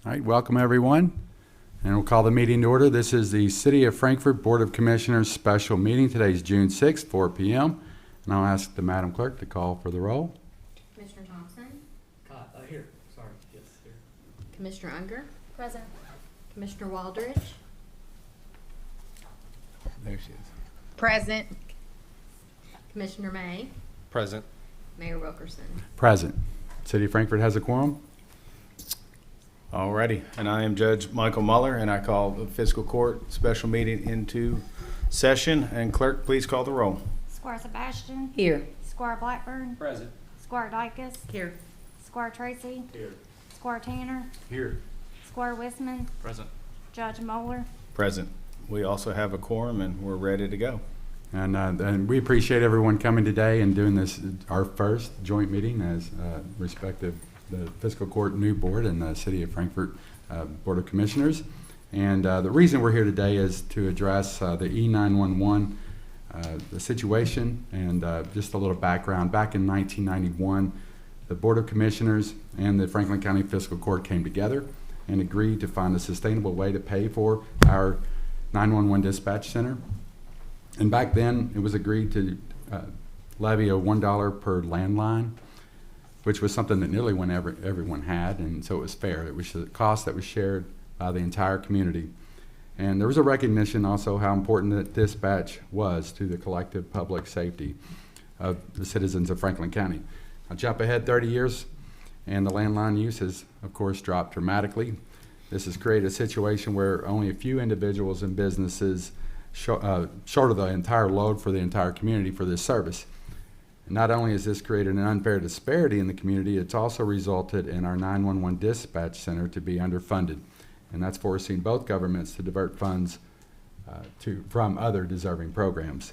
All right, welcome everyone. And we'll call the meeting to order. This is the City of Frankfort Board of Commissioners special meeting. Today is June 6th, 4 p.m. And I'll ask the Madam Clerk to call for the roll. Commissioner Thompson? Here. Sorry. Yes, here. Commissioner Unger? Present. Commissioner Waldridge? There she is. Present. Commissioner May? Present. Mayor Wilkerson? Present. City of Frankfort has a quorum. Alrighty, and I am Judge Michael Muller, and I call the Fiscal Court special meeting into session. And Clerk, please call the roll. Squire Sebastian. Here. Squire Blackburn. Present. Squire Dykus. Here. Squire Tracy. Here. Squire Tanner. Here. Squire Wisman. Present. Judge Moeller. Present. We also have a quorum, and we're ready to go. And we appreciate everyone coming today and doing this, our first joint meeting as respective the Fiscal Court new board and the City of Frankfort Board of Commissioners. And the reason we're here today is to address the E911 the situation and just a little background. Back in 1991, the Board of Commissioners and the Franklin County Fiscal Court came together and agreed to find a sustainable way to pay for our 911 dispatch center. And back then, it was agreed to levy a $1 per landline, which was something that nearly everyone had, and so it was fair. It was the cost that was shared by the entire community. And there was a recognition also how important that dispatch was to the collective public safety of the citizens of Franklin County. I'll jump ahead 30 years, and the landline use has, of course, dropped dramatically. This has created a situation where only a few individuals and businesses shoulder the entire load for the entire community for this service. Not only has this created an unfair disparity in the community, it's also resulted in our 911 dispatch center to be underfunded. And that's forcing both governments to divert funds from other deserving programs.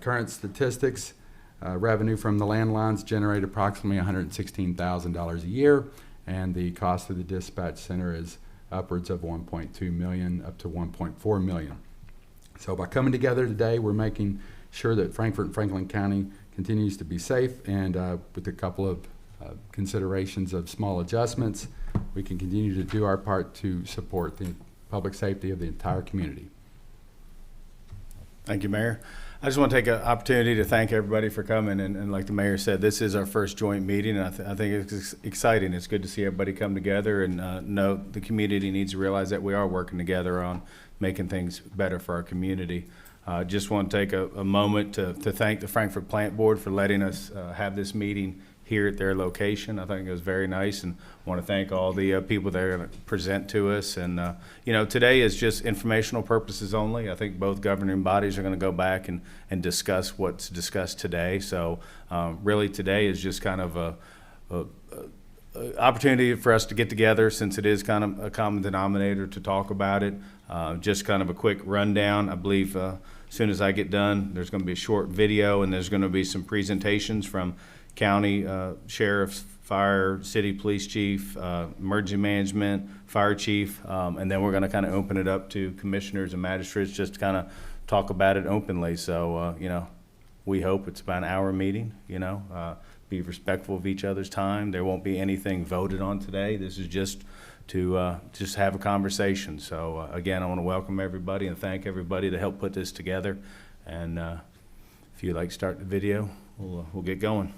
Current statistics, revenue from the landlines generate approximately $116,000 a year, and the cost of the dispatch center is upwards of $1.2 million up to $1.4 million. So by coming together today, we're making sure that Frankfort and Franklin County continues to be safe, and with a couple of considerations of small adjustments, we can continue to do our part to support the public safety of the entire community. Thank you, Mayor. I just want to take an opportunity to thank everybody for coming. And like the Mayor said, this is our first joint meeting, and I think it's exciting. It's good to see everybody come together and know the community needs to realize that we are working together on making things better for our community. Just want to take a moment to thank the Frankfort Plant Board for letting us have this meeting here at their location. I think it was very nice, and want to thank all the people that are going to present to us. And you know, today is just informational purposes only. I think both governing bodies are going to go back and discuss what's discussed today. So really today is just kind of a opportunity for us to get together, since it is kind of a common denominator, to talk about it. Just kind of a quick rundown. I believe as soon as I get done, there's going to be a short video, and there's going to be some presentations from county sheriffs, fire, city police chief, emergency management, fire chief, and then we're going to kind of open it up to commissioners and magistrates just to kind of talk about it openly. So, you know, we hope it's about an hour meeting, you know, be respectful of each other's time. There won't be anything voted on today. This is just to just have a conversation. So again, I want to welcome everybody and thank everybody to help put this together. And if you'd like to start the video, we'll get going.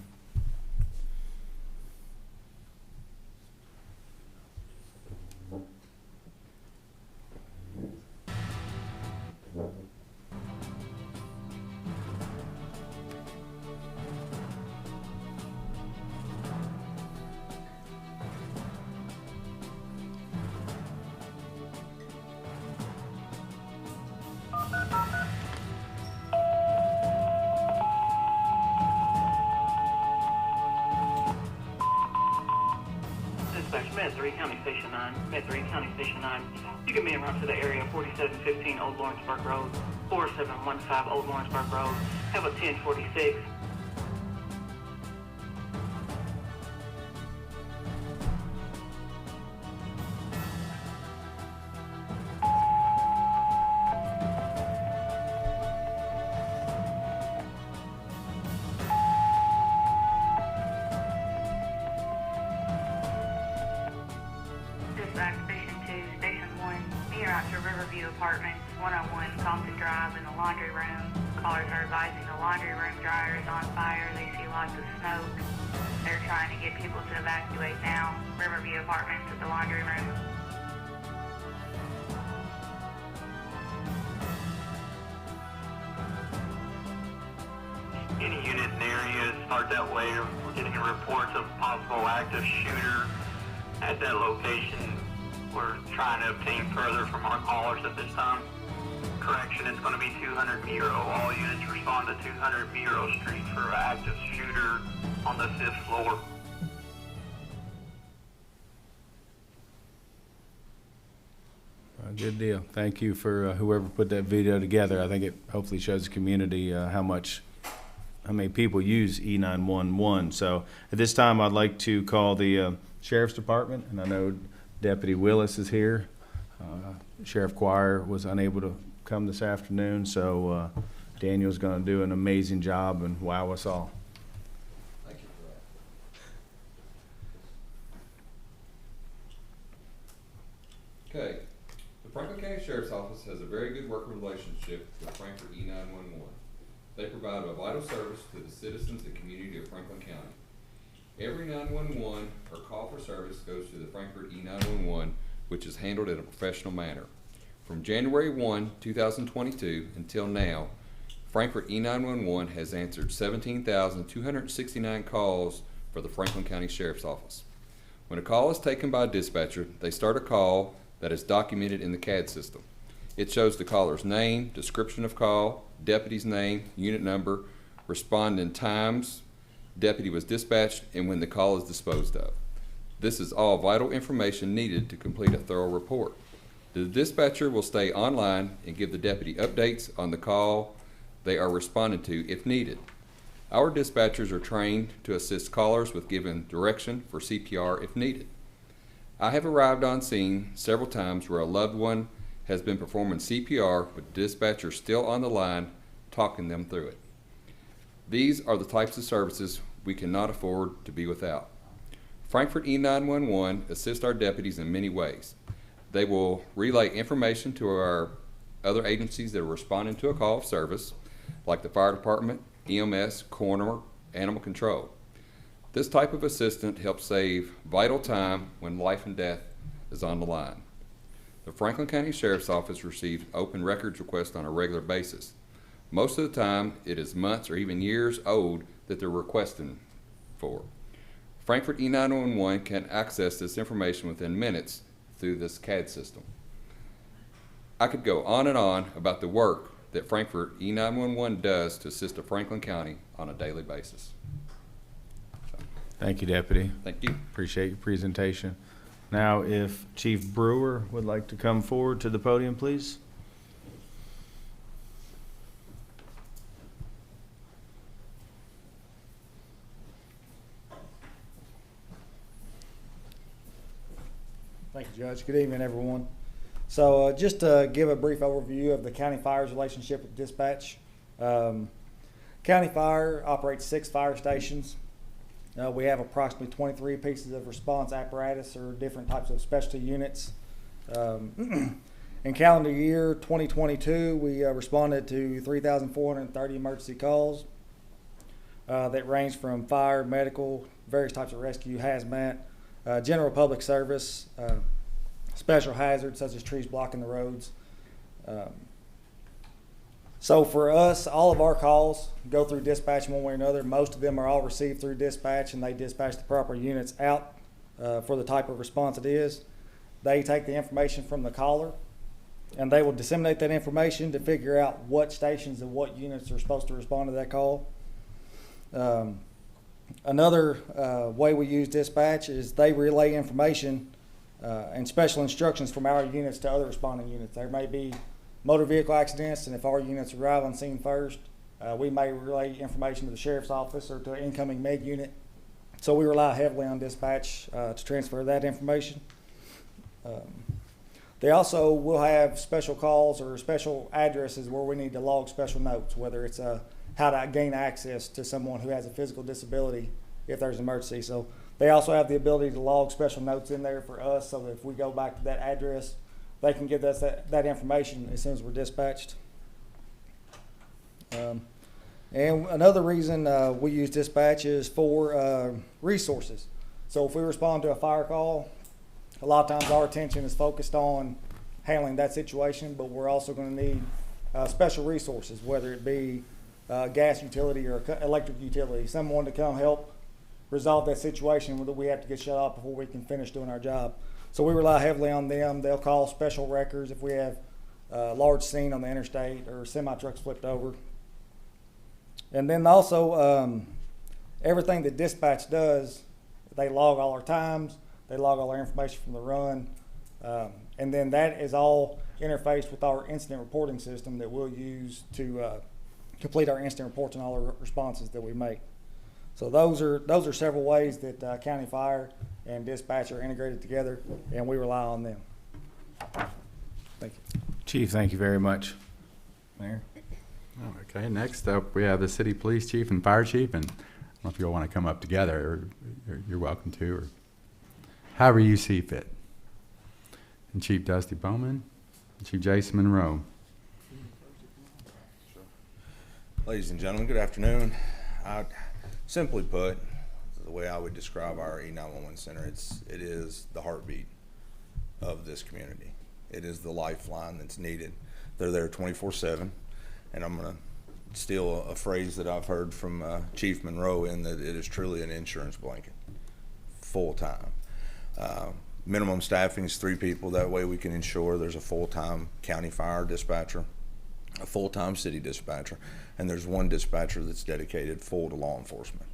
Med-3 County Station 9, Med-3 County Station 9. You can be en route to the area 4715 Old Lawrenceburg Road, 4715 Old Lawrenceburg Road. Have a 1046. Dispatch Station out to Riverview Apartments, 101 Compton Drive in the laundry room. Callers are advising the laundry room dryer is on fire. They see lots of smoke. They're trying to get people to evacuate now. Riverview Apartments at the laundry room. Any unit in the area start that way. We're getting reports of possible active shooter at that location. We're trying to obtain further from our callers at this time. Correction, it's going to be 200 Miro. All units respond to 200 Miro Street for an active shooter on the 5th floor. Good deal. Thank you for whoever put that video together. I think it hopefully shows the community how many people use E911. So at this time, I'd like to call the Sheriff's Department, and I know Deputy Willis is here. Sheriff Quire was unable to come this afternoon, so Daniel's going to do an amazing job and wow us all. Thank you for that. Okay, the Franklin County Sheriff's Office has a very good working relationship with Frankfort E911. They provide a vital service to the citizens and community of Franklin County. Every 911 or call for service goes to the Frankfort E911, which is handled in a professional manner. From January 1, 2022 until now, Frankfort E911 has answered 17,269 calls for the Franklin County Sheriff's Office. When a call is taken by a dispatcher, they start a call that is documented in the CAD system. It shows the caller's name, description of call, deputy's name, unit number, respondent times, deputy was dispatched, and when the call is disposed of. This is all vital information needed to complete a thorough report. The dispatcher will stay online and give the deputy updates on the call they are responding to if needed. Our dispatchers are trained to assist callers with giving direction for CPR if needed. I have arrived on scene several times where a loved one has been performing CPR with the dispatcher still on the line talking them through it. These are the types of services we cannot afford to be without. Frankfort E911 assists our deputies in many ways. They will relay information to our other agencies that are responding to a call of service, like the fire department, EMS, coroner, animal control. This type of assistant helps save vital time when life and death is on the line. The Franklin County Sheriff's Office receives open records requests on a regular basis. Most of the time, it is months or even years old that they're requesting for. Frankfort E911 can access this information within minutes through this CAD system. I could go on and on about the work that Frankfort E911 does to assist Franklin County on a daily basis. Thank you, Deputy. Thank you. Appreciate your presentation. Now, if Chief Brewer would like to come forward to the podium, please. Thank you, Judge. Good evening, everyone. So just to give a brief overview of the County Fire's relationship with dispatch. County Fire operates 6 fire stations. We have approximately 23 pieces of response apparatus or different types of specialty units. In calendar year 2022, we responded to 3,430 emergency calls that range from fire, medical, various types of rescue, hazmat, general public service, special hazards such as trees blocking the roads. So for us, all of our calls go through dispatch one way or another. Most of them are all received through dispatch, and they dispatch the proper units out for the type of response it is. They take the information from the caller, and they will disseminate that information to figure out what stations and what units are supposed to respond to that call. Another way we use dispatch is they relay information and special instructions from our units to other responding units. There may be motor vehicle accidents, and if our units arrive on scene first, we may relay information to the sheriff's office or to an incoming MEG unit. So we rely heavily on dispatch to transfer that information. They also will have special calls or special addresses where we need to log special notes, whether it's how to gain access to someone who has a physical disability if there's an emergency. So they also have the ability to log special notes in there for us, so that if we go back to that address, they can give us that information as soon as we're dispatched. And another reason we use dispatch is for resources. So if we respond to a fire call, a lot of times our attention is focused on handling that situation, but we're also going to need special resources, whether it be gas utility or electric utility, someone to come help resolve that situation that we have to get shut off before we can finish doing our job. So we rely heavily on them. They'll call special wreckers if we have a large scene on the interstate or semi-trucks flipped over. And then also everything that dispatch does, they log all our times, they log all our information from the run, and then that is all interfaced with our incident reporting system that we'll use to complete our incident reports and all the responses that we make. So those are several ways that County Fire and dispatch are integrated together, and we rely on them. Thank you. Chief, thank you very much. Mayor? Okay, next up, we have the city police chief and fire chief, and I don't know if you all want to come up together, or you're welcome to, or however you see fit. And Chief Dusty Bowman, and Chief Jason Monroe. Ladies and gentlemen, good afternoon. Simply put, the way I would describe our E911 center, it is the heartbeat of this community. It is the lifeline that's needed. They're there 24/7, and I'm going to steal a phrase that I've heard from Chief Monroe in that it is truly an insurance blanket, full-time. Minimum staffing is 3 people. That way we can ensure there's a full-time county fire dispatcher, a full-time city dispatcher, and there's 1 dispatcher that's dedicated full to law enforcement.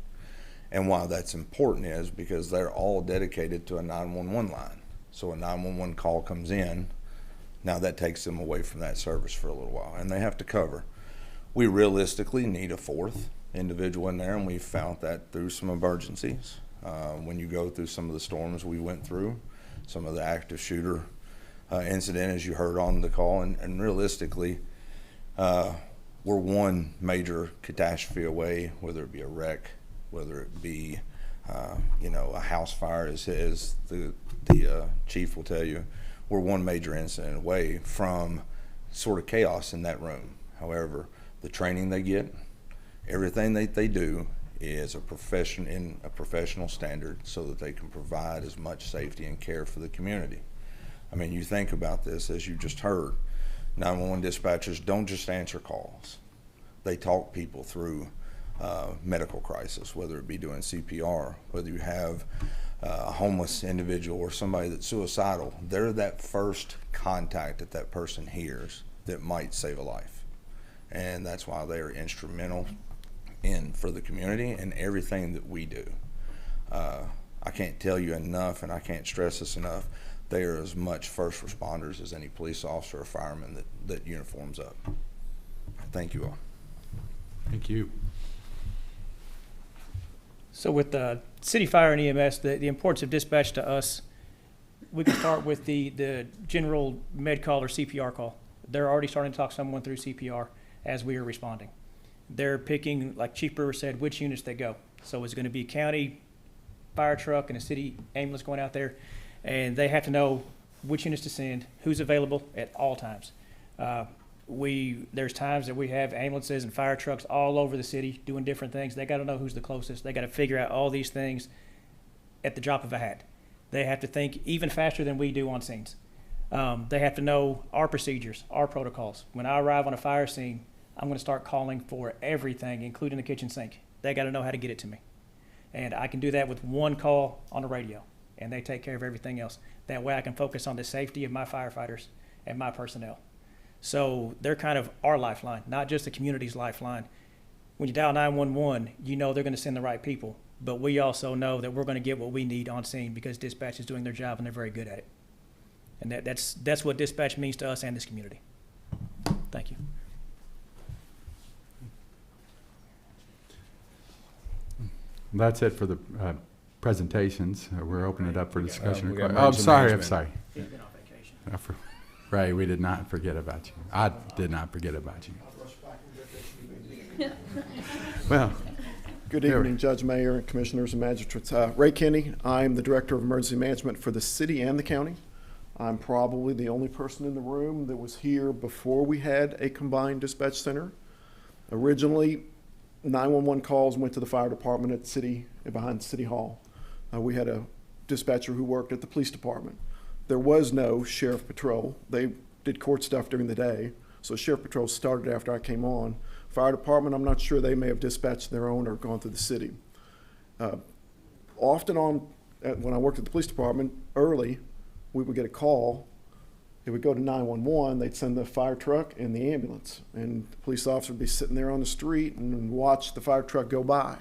And why that's important is because they're all dedicated to a 911 line. So a 911 call comes in, now that takes them away from that service for a little while, and they have to cover. We realistically need a 4th individual in there, and we found that through some emergencies. When you go through some of the storms we went through, some of the active shooter incident, as you heard on the call, and realistically, we're 1 major catastrophe away, whether it be a wreck, whether it be a house fire, as the chief will tell you. We're 1 major incident away from sort of chaos in that room. However, the training they get, everything that they do is in a professional standard so that they can provide as much safety and care for the community. I mean, you think about this, as you just heard, 911 dispatchers don't just answer calls. They talk people through medical crisis, whether it be doing CPR, whether you have a homeless individual or somebody that's suicidal. They're that first contact that that person hears that might save a life. And that's why they are instrumental for the community and everything that we do. I can't tell you enough, and I can't stress this enough, they are as much first responders as any police officer or fireman that uniforms up. Thank you all. Thank you. So with the city fire and EMS, the importance of dispatch to us, we can start with the general med call or CPR call. They're already starting to talk someone through CPR as we are responding. They're picking, like Chief Brewer said, which units they go. So it's going to be a county fire truck and a city ambulance going out there, and they have to know which units to send, who's available at all times. There's times that we have ambulances and fire trucks all over the city doing different things. They got to know who's the closest. They got to figure out all these things at the drop of a hat. They have to think even faster than we do on scenes. They have to know our procedures, our protocols. When I arrive on a fire scene, I'm going to start calling for everything, including the kitchen sink. They got to know how to get it to me. And I can do that with 1 call on the radio, and they take care of everything else. That way I can focus on the safety of my firefighters and my personnel. So they're kind of our lifeline, not just the community's lifeline. When you dial 911, you know they're going to send the right people, but we also know that we're going to get what we need on scene because dispatch is doing their job and they're very good at it. And that's what dispatch means to us and this community. Thank you. That's it for the presentations. We're opening it up for discussion. we got Oh, I'm emergency sorry. I'm management. sorry. He's been on vacation. Ray, we did not forget about you. I did not forget about you. Well, Good Here. evening, Judge, Mayor, Commissioners, and Magistrates. Ray Kinney, I am the Director of Emergency Management for the city and the county. I'm probably the only person in the room that was here before we had a combined dispatch center. Originally, 911 calls went to the fire department at behind City Hall. We had a dispatcher who worked at the police department. There was no sheriff patrol. They did court stuff during the day, so sheriff patrol started after I came on. Fire department, I'm not sure, they may have dispatched their own or gone through the city. Often when I worked at the police department, early, we would get a call. It would go to 911, they'd send the fire truck and the ambulance, and the police officer would be sitting there on the street and watch the fire truck go by.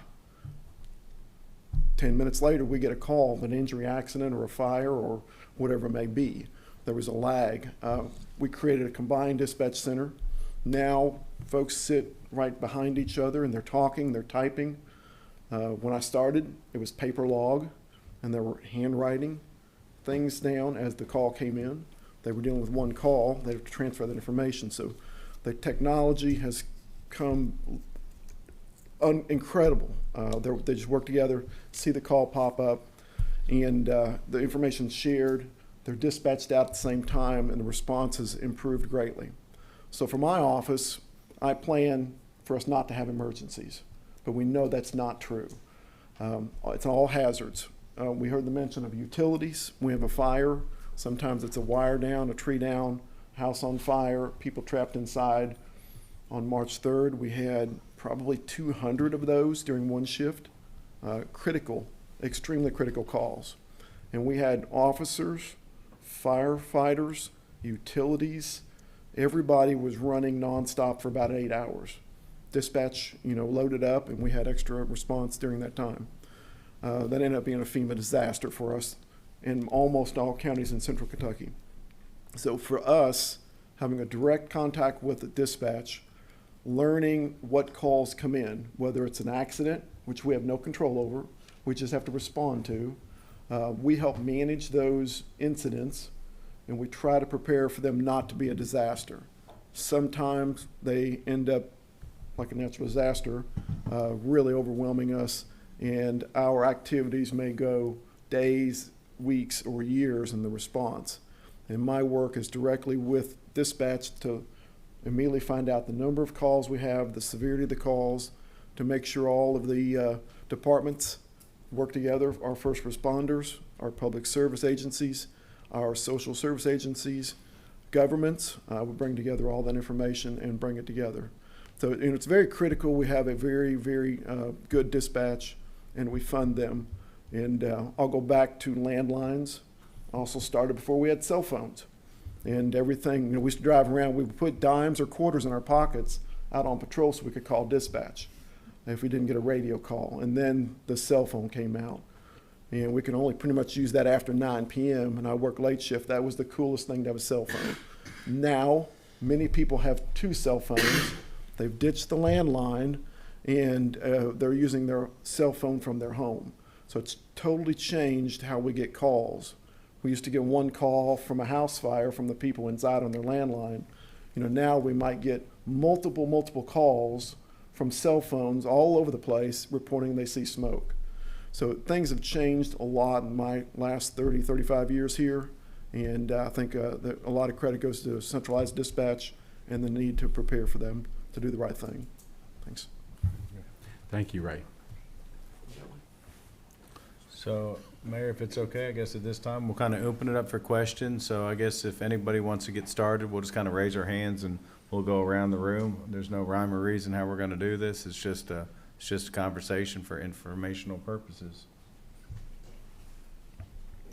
10 minutes later, we get a call of an injury, accident, or a fire, or whatever it may be. There was a lag. We created a combined dispatch center. Now, folks sit right behind each other, and they're talking, they're typing. When I started, it was paper log, and they were handwriting things down as the call came in. They were dealing with one call. They have to transfer that information. So the technology has come incredible. They just work together, see the call pop up, and the information's shared. They're dispatched out at the same time, and the response has improved greatly. So for my office, I plan for us not to have emergencies, but we know that's not true. It's all hazards. We heard the mention of utilities. We have a fire. Sometimes it's a wire down, a tree down, house on fire, people trapped inside. On March 3rd, we had probably 200 of those during one shift. Critical, extremely critical calls. And we had officers, firefighters, utilities. Everybody was running nonstop for about 8 hours. Dispatch, loaded up, and we had extra response during that time. That ended up being a FEMA disaster for us in almost all counties in central Kentucky. So for us, having a direct contact with the dispatch, learning what calls come in, whether it's an accident, which we have no control over, we just have to respond to. We help manage those incidents, and we try to prepare for them not to be a disaster. Sometimes they end up like a natural disaster, really overwhelming us, and our activities may go days, weeks, or years in the response. And my work is directly with dispatch to immediately find out the number of calls we have, the severity of the calls, to make sure all of the departments work together, our first responders, our public service agencies, our social service agencies, governments. We bring together all that information and bring it together. So it's very critical. We have a very, very good dispatch, and we fund them. And I'll go back to landlines. Also started before we had cell phones. And everything, we used to drive around, we would put dimes or quarters in our pockets out on patrol so we could call dispatch if we didn't get a radio call. And then the cell phone came out. And we could only pretty much use that after 9 p.m. And I worked late shift. That was the coolest thing to have a cell phone. Now, many people have 2 cell phones. They've ditched the landline, and they're using their cell phone from their home. So it's totally changed how we get calls. We used to get one call from a house fire from the people inside on their landline. Now we might get multiple calls from cell phones all over the place reporting they see smoke. So things have changed a lot in my last 30, 35 years here. And I think that a lot of credit goes to centralized dispatch and the need to prepare for them to do the right thing. Thanks. Thank you, Ray. So, Mayor, if it's okay, I guess at this time, we'll kind of open it up for questions. So I guess if anybody wants to get started, we'll just kind of raise our hands and we'll go around the room. There's no rhyme or reason how we're going to do this. It's just a conversation for informational purposes.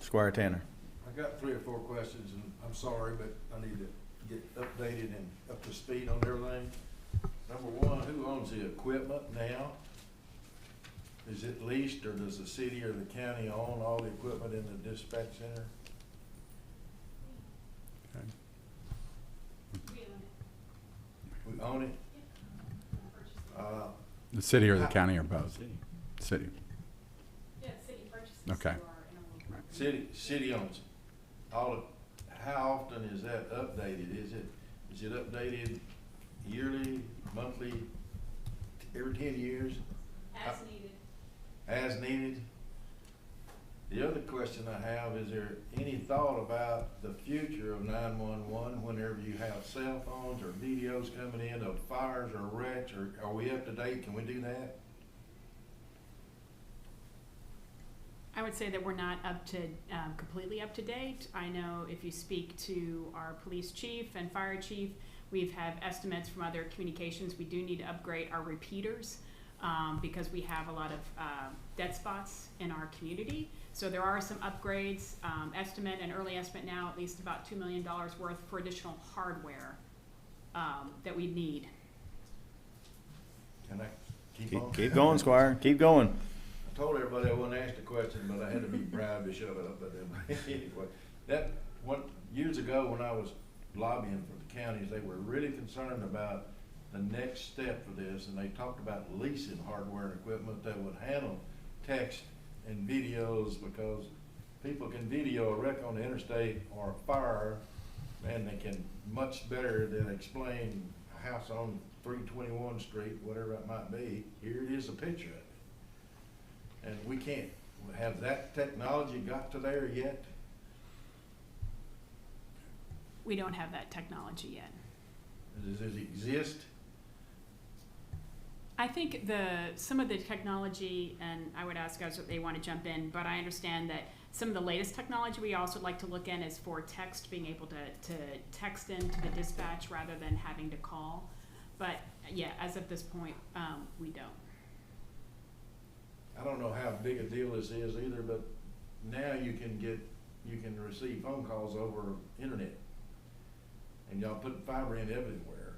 Squire Tanner. I got 3 or 4 questions, and I'm sorry, but I need to get updated and up to speed on everything. Number 1, who owns the equipment now? Is it leased, or does the city or the county own all the equipment in the dispatch center? We own it? The city or the county or both? City. Yeah, the city purchases. Okay. City owns it. How often is that updated? Is it updated yearly, monthly, every 10 years? As needed. As needed? The other question I have, is there any thought about the future of 911 whenever you have cell phones or videos coming in of fires or wrecks, or are we up to date? Can we do that? I would say that we're not completely up to date. I know if you speak to our police chief and fire chief, we've had estimates from other communications. We do need to upgrade our repeaters because we have a lot of dead spots in our community. So there are some upgrades, an early estimate now, at least about $2 million worth for additional hardware that we need. Can I keep on? Keep going, Squire, keep going. I told everybody I wouldn't ask the question, but I had to be bribed to shut it up. But anyway, years ago when I was lobbying for the counties, they were really concerned about the next step for this, and they talked about leasing hardware and equipment that would handle text and videos, because people can video a wreck on the interstate or a fire, and they can much better than explain a house on 321 Street, whatever it might be. Here it is, a picture of it. And we can't have that technology got to there yet. We don't have that technology yet. Does it exist? I think some of the technology, and I would ask guys if they want to jump in, but I understand that some of the latest technology we also like to look in is for text, being able to text into the dispatch rather than having to call. But yeah, as of this point, we don't. I don't know how big a deal this is either, but now you can receive phone calls over internet, and y'all put fiber in everywhere.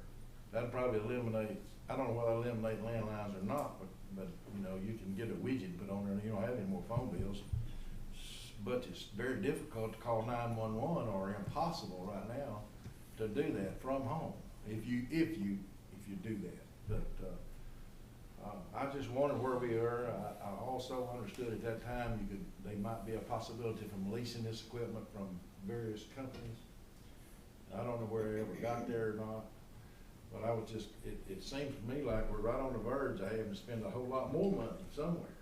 That'd probably eliminate, I don't know whether it'll eliminate landlines or not, but you know, you can get a widget put on there and you don't have any more phone bills. But it's very difficult to call 911, or impossible right now to do that from home if you do that. But I just wondered where we are. I also understood at that time there might be a possibility from leasing this equipment from various companies. I don't know where it ever got there or not, but I was just, it seems to me like we're right on the verge of having to spend a whole lot more money somewhere.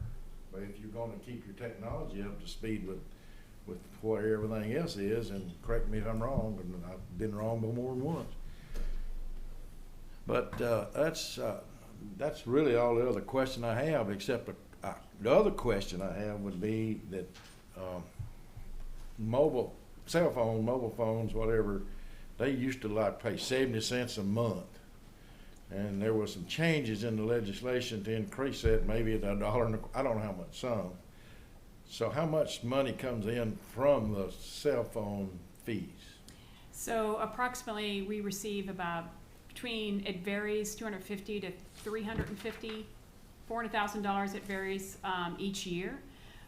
But if you're gonna keep your technology up to speed with what everything else is, and correct me if I'm wrong, and I've been wrong more than once. But that's really all the other question I have, except the other question I have would be that mobile phones, whatever, they used to like pay 70 cents a month. And there was some changes in the legislation to increase that, maybe at $1, I don't know how much some. So how much money comes in from the cell phone fees? So approximately we receive about it varies, $250 to $350, $400,000, it varies each year.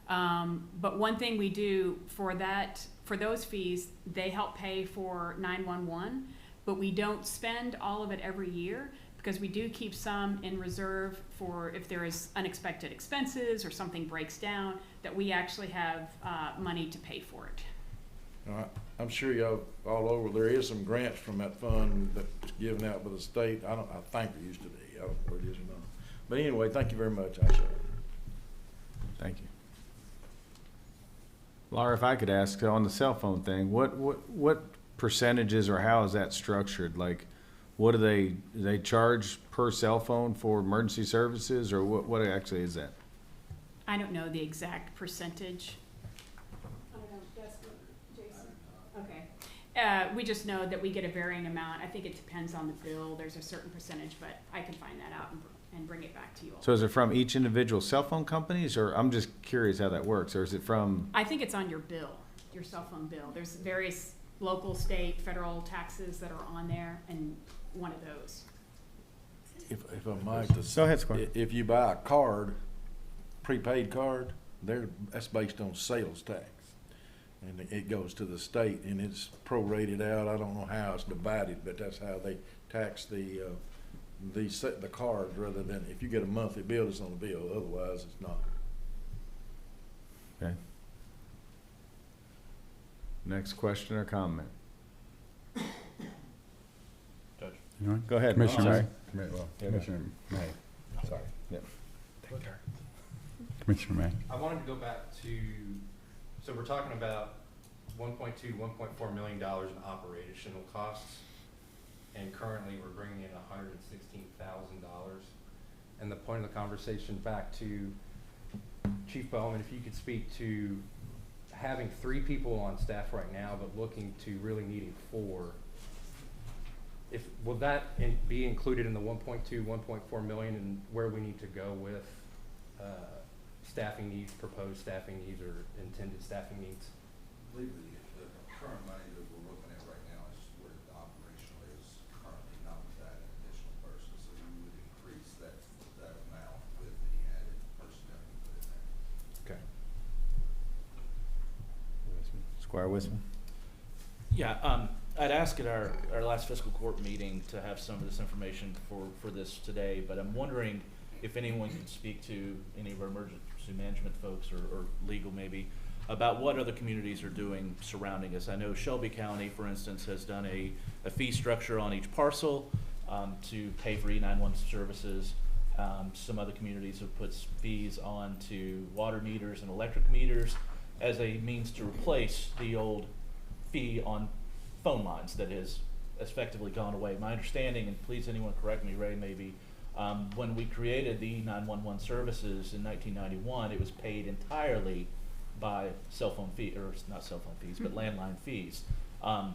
But one thing we do for those fees, they help pay for 911, but we don't spend all of it every year, because we do keep some in reserve for if there is unexpected expenses or something breaks down, that we actually have money to pay for it. I'm sure y'all all over, there is some grants from that fund that's given out by the state. I think there used to be. I don't know where it is or not. But anyway, thank you very much. I shall. Thank you. Laura, if I could ask, on the cell phone thing, what percentages, or how is that structured? Like, what do they charge per cell phone for emergency services, or what actually is that? I don't know the exact percentage. I don't know, that's Jason. Okay. We just know that we get a varying amount. I think it depends on the bill. There's a certain percentage, but I can find that out and bring it back to you all. So is it from each individual cell phone companies, or I'm just curious how that works, or is it from? I think it's on your bill, your cell phone bill. There's various local, state, federal taxes that are on there, and one of those. If I might, Go ahead, Squire. if you buy a card, prepaid card, that's based on sales tax. And it goes to the state, and it's prorated out. I don't know how it's divided, but that's how they tax the card, rather than if you get a monthly bill, it's on the bill. Otherwise, it's not. Okay. Next question or comment? Judge. You know what? Go ahead. Commissioner I'm May. sorry. Commissioner May. Sorry. Yep. Commissioner May. I wanted to go back to So we're talking about $1.4 million in operational costs, and currently we're bringing in $116,000. And the point of the conversation back to Chief Bowman, if you could speak to having 3 people on staff right now, but looking to really needing 4. Will that be included in the 1.4 million, and where we need to go with staffing needs, proposed staffing needs, or intended staffing needs? I believe the current money that we're looking at right now is where the operational is currently, not with that additional person. So we would increase that amount with the added personnel we put in there. Okay. Squire Wisman. Yeah, I'd asked at our last fiscal court meeting to have some of this information for this today, but I'm wondering if anyone can speak to any of our emergency management folks or legal maybe about what other communities are doing surrounding us. I know Shelby County, for instance, has done a fee structure on each parcel to pay for E911 services. Some other communities have put fees onto water meters and electric meters as a means to replace the old fee on phone lines that has effectively gone away. My understanding, and please anyone correct me, Ray, maybe, when we created the E911 services in 1991, it was paid entirely by cell phone fee, or not cell phone fees, but landline fees.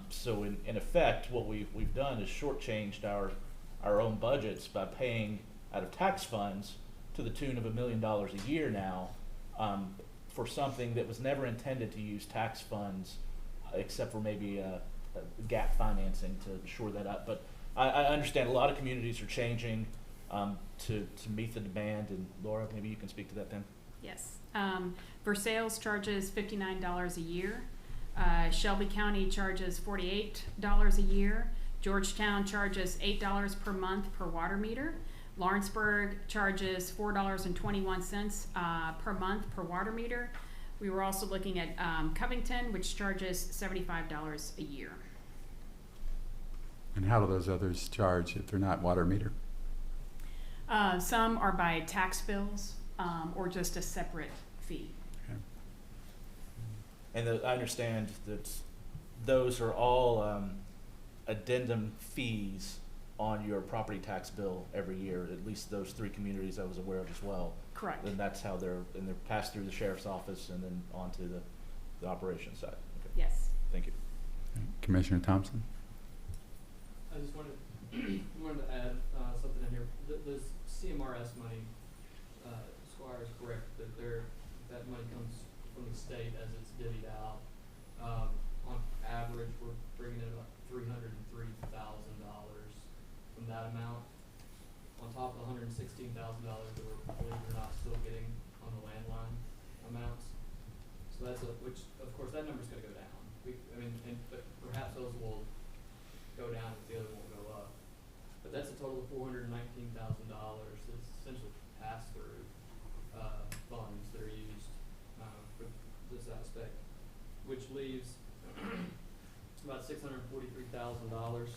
So in effect, what we've done is shortchanged our own budgets by paying out of tax funds to the tune of $1 million a year now for something that was never intended to use tax funds except for maybe gap financing to shore that up. But I understand a lot of communities are changing to meet the demand, and Laura, maybe you can speak to that then. Yes. Versailles charges $59 a year. Shelby County charges $48 a year. Georgetown charges $8 per month per water meter. Lawrenceburg charges $4.21 per month per water meter. We were also looking at Covington, which charges $75 a year. And how do those others charge if they're not water meter? Some are by tax bills or just a separate fee. Okay. And I understand that those are all addendum fees on your property tax bill every year, at least those 3 communities I was aware of as well. Correct. And that's how they're passed through the sheriff's office and then onto the operations side. Okay. Yes. Thank you. Commissioner Thompson? I just wanted to add something in here. The CMRS money, Squire is correct that that money comes from the state as it's divvied out. On average, we're bringing in about $303,000 from that amount, on top of the $116,000 that we're, believe it or not, still getting on the landline amounts. So that's which of course that number's going to go down. But perhaps those will go down if the other won't go up. But that's a total of $419,000 that's essentially pass-through funds that are used for this aspect, which leaves about $643,000.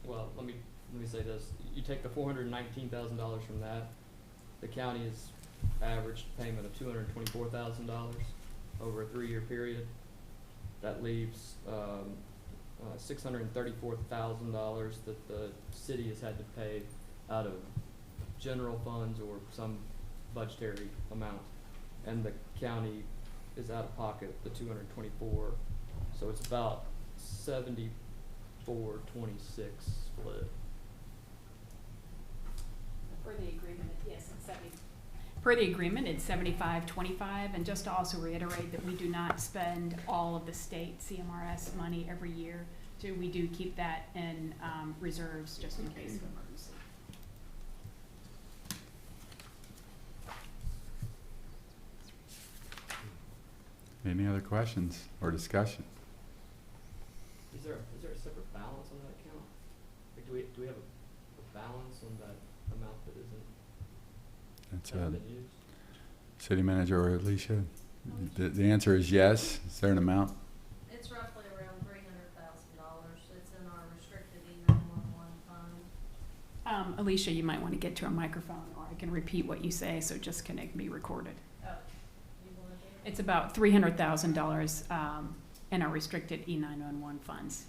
Well, let me say this: you take the $419,000 from that, the county has averaged payment of $224,000 over a 3-year period. That leaves $634,000 that the city has had to pay out of general funds or some budgetary amount, and the county is out of pocket the $224. So it's about 74-26 split. Per the agreement, yes, it's 70. Per the agreement, it's 75-25, and just to also reiterate that we do not spend all of the state CMRS money every year. So we do keep that in reserves just in case of emergency. Any other questions or discussion? Is there a separate balance on that account? Like, do we have a balance on that amount that hasn't been used? City Manager or Alicia? The answer is yes. Is there an amount? It's roughly around $300,000. It's in our restricted E911 fund. Alicia, you might want to get to a microphone, or I can repeat what you say, so it just can be recorded. Oh. It's about $300,000 in our restricted E911 funds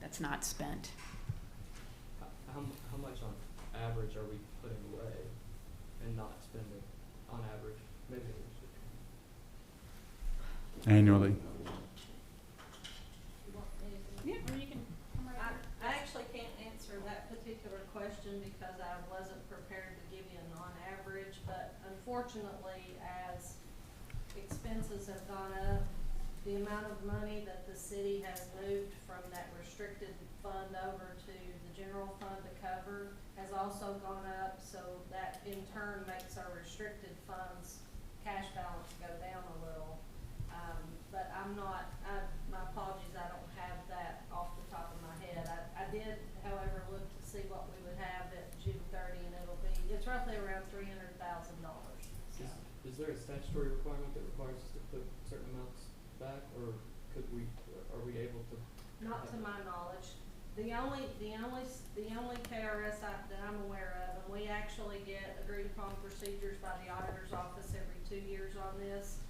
that's not spent. How much on average are we putting away and not spending on average? Maybe we should. Annually. Yeah, or you can come right here. I actually can't answer that particular question because I wasn't prepared to give you an on average, but unfortunately, as expenses have gone up, the amount of money that the city has moved from that restricted fund over to the general fund to cover has also gone up, so that in turn makes our restricted funds cash balance go down a little. But I'm not, my apologies, I don't have that off the top of my head. I did, however, look to see what we would have at June 30, and it's roughly around $300,000. So. Is there a statutory requirement that requires us to put certain amounts back, or are we able to? Not to my knowledge. The only KRS that I'm aware of, and we actually get agreed upon procedures by the auditor's office every 2 years on this,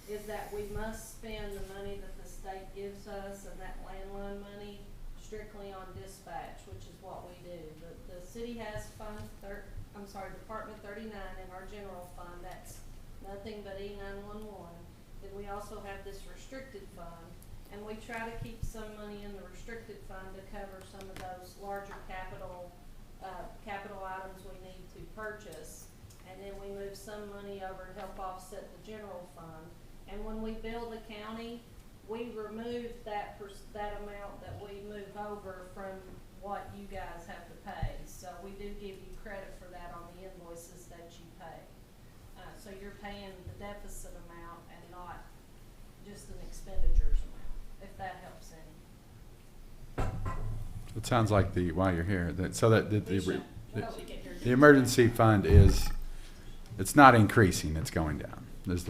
is that we must spend the money that the state gives us and that landline money strictly on dispatch, which is what we do. The city has Department 39 in our general fund. That's nothing but E911. Then we also have this restricted fund, and we try to keep some money in the restricted fund to cover some of those larger capital items we need to purchase. And then we move some money over to help offset the general fund. And when we bill the county, we remove that amount that we move over from what you guys have to pay. So we do give you credit for that on the invoices that you pay. So you're paying the deficit amount and not just an expenditures amount, if that helps any. It sounds like while you're here, the emergency fund it's not increasing, it's going down, is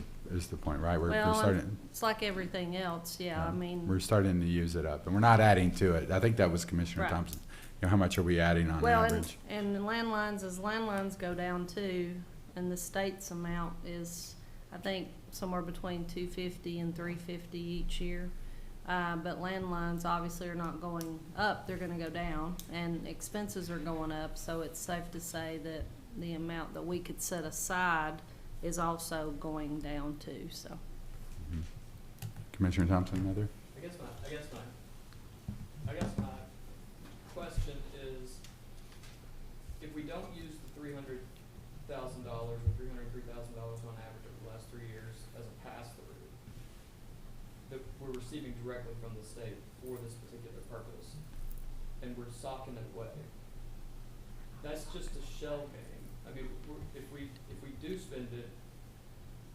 the point, right? We're starting. It's like everything else, yeah, I mean. We're starting to use it up, and we're not adding to it. I think that was Commissioner Right. Thompson. How much are we adding on average? And landlines, as landlines go down too, and the state's amount is, I think, somewhere between $250 and $350 each year. But landlines obviously are not going up, they're gonna go down, and expenses are going up, so it's safe to say that the amount that we could set aside is also going down too, so. Mm-hmm. Commissioner Thompson, another? I guess my question is, if we don't use the $300,000 or $303,000 on average over the last 3 years as a pass-through that we're receiving directly from the state for this particular purpose, and we're socking it away, that's just a shell game. I mean, if we do spend it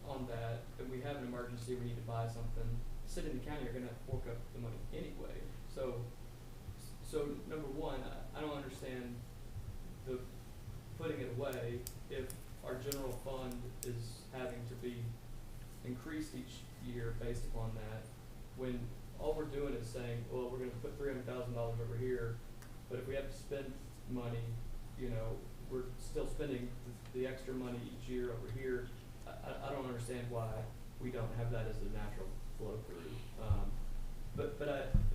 on that, and we have an emergency, we need to buy something, the city and the county are gonna have to fork up the money anyway. So number one, I don't understand the putting it away if our general fund is having to be increased each year based upon that, when all we're doing is saying, well, we're gonna put $300,000 over here, but if we have to spend money, we're still spending the extra money each year over here. I don't understand why we don't have that as a natural flow through. But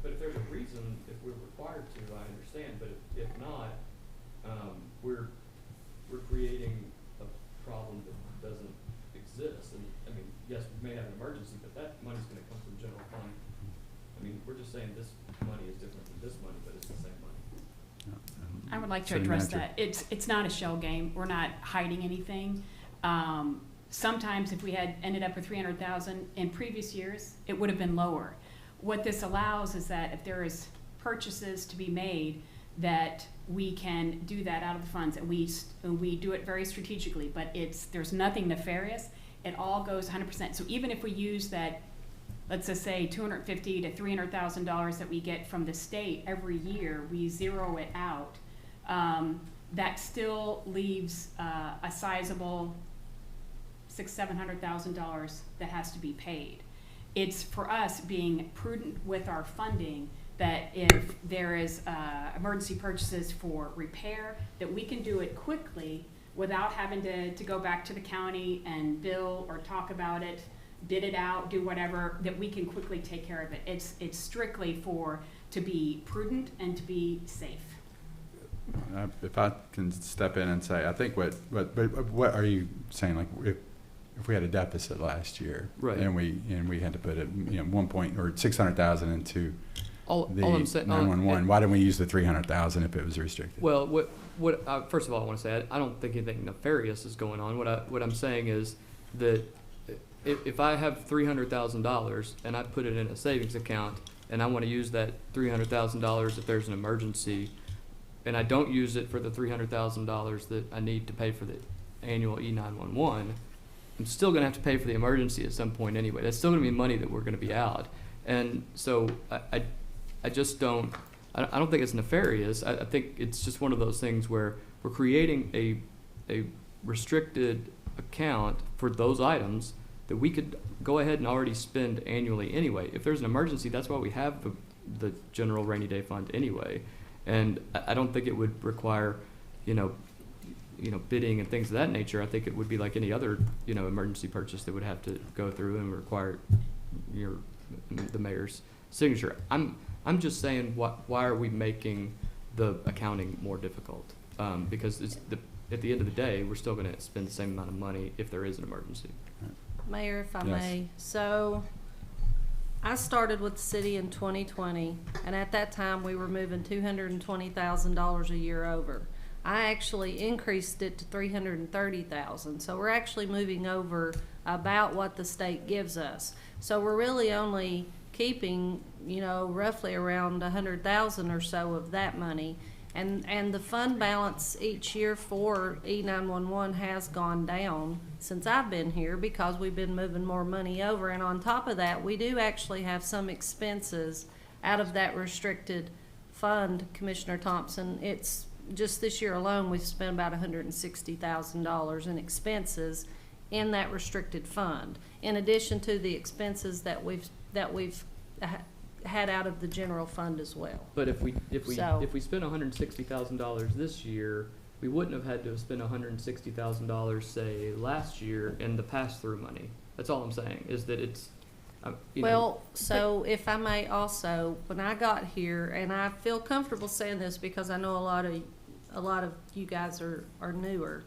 if there's a reason, if we're required to, I understand. But if not, we're creating a problem that doesn't exist. And I mean, yes, we may have an emergency, but that money's going to come from general fund. I mean, we're just saying this money is different from this money, but it's the same money. I would like to City address manager. that. It's not a shell game. We're not hiding anything. Sometimes if we had ended up with 300,000 in previous years, it would have been lower. What this allows is that if there is purchases to be made, that we can do that out of the funds, and we do it very strategically. But there's nothing nefarious. It all goes 100%. So even if we use that, let's just say $250,000 to $300,000 that we get from the state every year, we zero it out. That still leaves a sizable $600,000-700,000 that has to be paid. It's for us being prudent with our funding, that if there is emergency purchases for repair, that we can do it quickly without having to go back to the county and bill or talk about it. bid it out, do whatever, that we can quickly take care of it. It's strictly to be prudent and to be safe. If I can step in and say, I think what are you saying? Like if we had a deficit last year, Right. and we had to put 600,000 into All the I'm saying, 911, why didn't we use the 300,000 if it was restricted? well, first of all, I want to say I don't think anything nefarious is going on. What I'm saying is that if I have $300,000 and I put it in a savings account and I want to use that $300,000 if there's an emergency, and I don't use it for the $300,000 that I need to pay for the annual E911, I'm still going to have to pay for the emergency at some point anyway. That's still going to be money that we're going to be out. And so I just don't, I don't think it's nefarious. I think it's just one of those things where we're creating a restricted account for those items that we could go ahead and already spend annually anyway. If there's an emergency, that's why we have the general rainy day fund anyway. And I don't think it would require, bidding and things of that nature. I think it would be like any other, emergency purchase that would have to go through and require the mayor's signature. I'm just saying, why are we making the accounting more difficult? Because at the end of the day, we're still going to spend the same amount of money if there is an emergency. Mayor, if I Yes. may. So I started with the city in 2020, and at that time, we were moving $220,000 a year over. I actually increased it to $330,000. So we're actually moving over about what the state gives us. So we're really only keeping, roughly around $100,000 or so of that money. And the fund balance each year for E911 has gone down since I've been here because we've been moving more money over. And on top of that, we do actually have some expenses out of that restricted fund, Commissioner Thompson. It's just this year alone, we've spent about $160,000 in expenses in that restricted fund, in addition to the expenses that we've had out of the general fund as well. But if we So- spent $160,000 this year, we wouldn't have had to have spent $160,000, say, last year in the pass-through money. That's all I'm saying, is that it's, Well, so if I may also, when I got here, and I feel comfortable saying this because I know a lot of you guys are newer.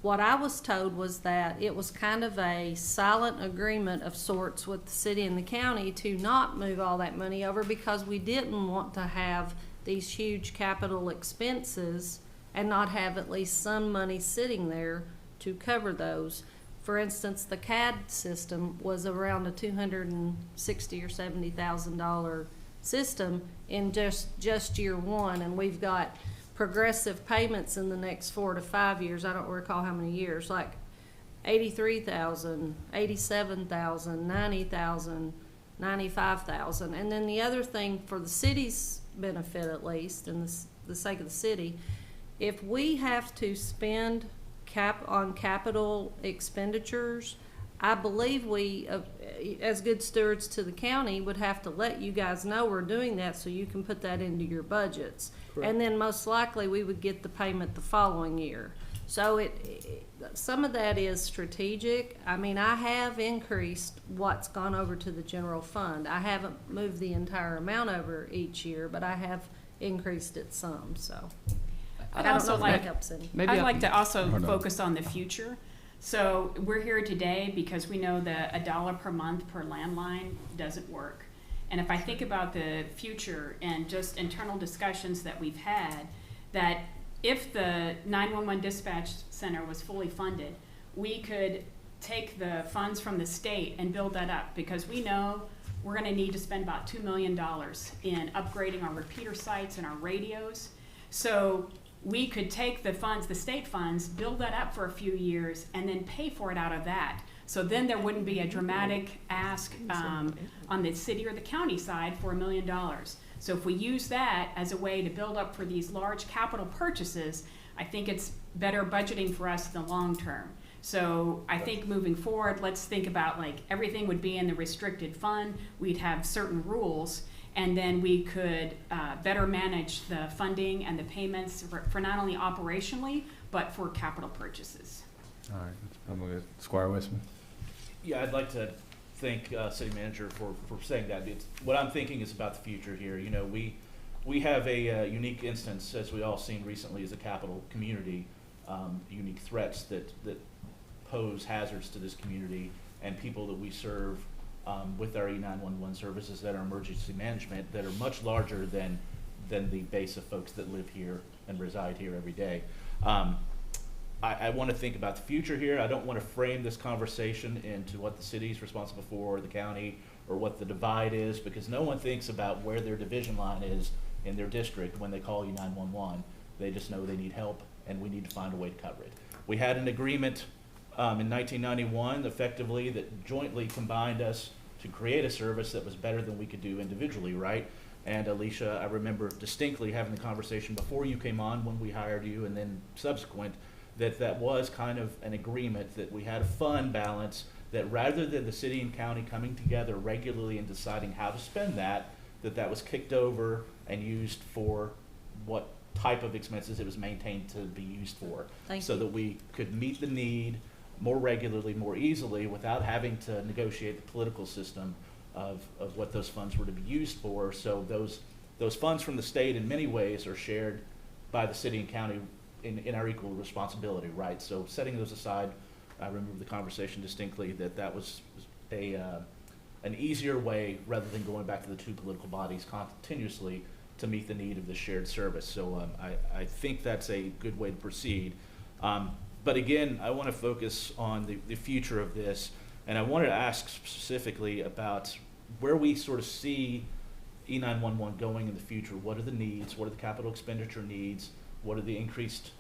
What I was told was that it was kind of a silent agreement of sorts with the city and the county to not move all that money over because we didn't want to have these huge capital expenses and not have at least some money sitting there to cover those. For instance, the CAD system was around a $260,000 or $70,000 system in just year one, and we've got progressive payments in the next 4 to 5 years. I don't recall how many years, like $83,000, $87,000, $90,000, $95,000. And then the other thing, for the city's benefit at least, and the sake of the city, if we have to spend on capital expenditures, I believe we, as good stewards to the county, would have to let you guys know we're doing that so you can put that into your budgets. Correct. And then most likely we would get the payment the following year. So some of that is strategic. I mean, I have increased what's gone over to the general fund. I haven't moved the entire amount over each year, but I have increased it some, so. I'd I don't also know if like- that helps any. maybe I'd like to also Hold on. focus on the future. So we're here today because we know that $1 per month per landline doesn't work. And if I think about the future and just internal discussions that we've had, that if the 911 dispatch center was fully funded, we could take the funds from the state and build that up, because we know we're gonna need to spend about $2 million in upgrading our repeater sites and our radios. So we could take the funds, the state funds, build that up for a few years, and then pay for it out of that. So then there wouldn't be a dramatic ask on the city or the county side for $1 million. So if we use that as a way to build up for these large capital purchases, I think it's better budgeting for us in the long term. So I think moving forward, let's think about, like, everything would be in the restricted fund. We'd have certain rules, and then we could better manage the funding and the payments for not only operationally, but for capital purchases. All right, I'm going to Squire Westman. Yeah, I'd like to thank City Manager for saying that. What I'm thinking is about the future here. You know, we have a unique instance, as we all seen recently, as a capital community, unique threats that pose hazards to this community and people that we serve with our E911 services that are emergency management that are much larger than the base of folks that live here and reside here every day. I want to think about the future here. I don't want to frame this conversation into what the city's responsible for, or the county, or what the divide is, because no one thinks about where their division line is in their district when they call E911. They just know they need help, and we need to find a way to cover it. We had an agreement in 1991, effectively, that jointly combined us to create a service that was better than we could do individually, right? And Alicia, I remember distinctly having the conversation before you came on, when we hired you, and then subsequent, that was kind of an agreement that we had a fund balance, that rather than the city and county coming together regularly and deciding how to spend that was kicked over and used for what type of expenses it was maintained to be used for. So that we could meet the need more regularly, more easily, without having to negotiate the political system of what those funds were to be used for. So those funds from the state in many ways are shared by the city and county in our equal responsibility, right? So setting those aside, I remember the conversation distinctly that was an easier way, rather than going back to the two political bodies continuously, to meet the need of the shared service. So I think that's a good way to proceed. But again, I want to focus on the future of this, and I wanted to ask specifically about where we sort of see E911 going in the future. What are the needs? What are the capital expenditure needs? What are the increased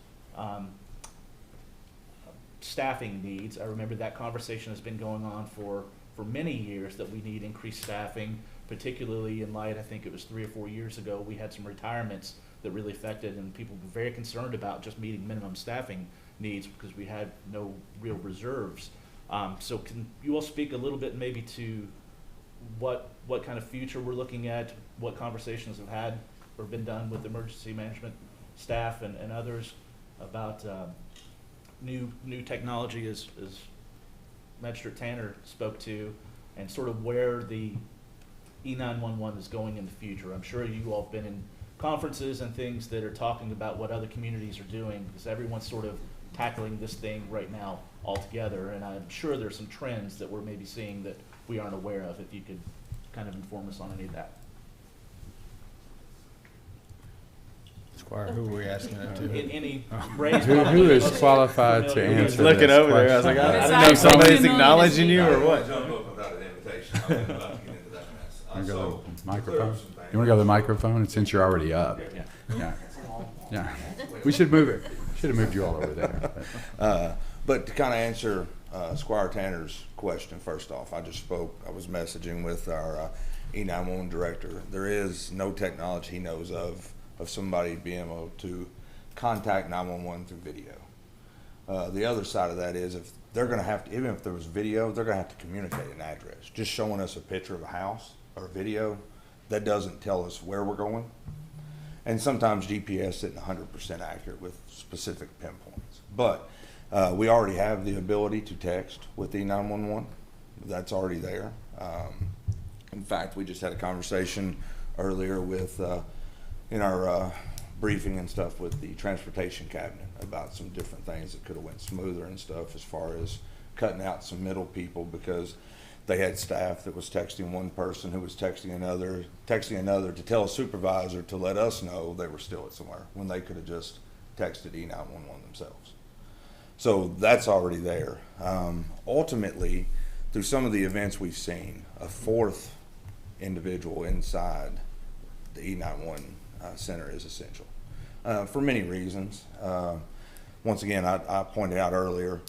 staffing needs? I remember that conversation has been going on for many years, that we need increased staffing, particularly in light, I think it was 3 or 4 years ago, we had some retirements that really affected, and people were very concerned about just meeting minimum staffing needs because we had no real reserves. So can you all speak a little bit maybe to what kind of future we're looking at, what conversations have had or been done with emergency management staff and others about new technology, as Magistrate Tanner spoke to, and sort of where the E911 is going in the future. I'm sure you all have been in conferences and things that are talking about what other communities are doing, because everyone's sort of tackling this thing right now all together, and I'm sure there's some trends that we're maybe seeing that we aren't aware of. If you could kind of inform us on any of that. Squire, who were we asking that to? Any Who is qualified to answer looking this over there, I was like, question? I don't know if somebody's acknowledging you or what. Jump up without an invitation. I was about to get into that mess. You wanna go So, to the microphone? clear up some things. You want to go to the microphone? And since you're already up. Yeah. We should move it. Should have moved you all over there. But to kind of answer Squire Tanner's question, first off, I was messaging with our E911 director. There is no technology he knows of somebody being able to contact 911 through video. The other side of that is, if they're going to have to, even if there was video, they're going to have to communicate an address. Just showing us a picture of a house or a video, that doesn't tell us where we're going. And sometimes GPS isn't 100% accurate with specific pinpoints. But we already have the ability to text with E911. That's already there. In fact, we just had a conversation earlier with, in our briefing and stuff, with the transportation cabinet about some different things that could have went smoother and stuff, as far as cutting out some middle people, because they had staff that was texting one person who was texting another to tell a supervisor to let us know they were still at somewhere, when they could have just texted E911 themselves. So that's already there. Ultimately, through some of the events we've seen, a fourth individual inside the E911 center is essential for many reasons. Once again, I pointed out earlier,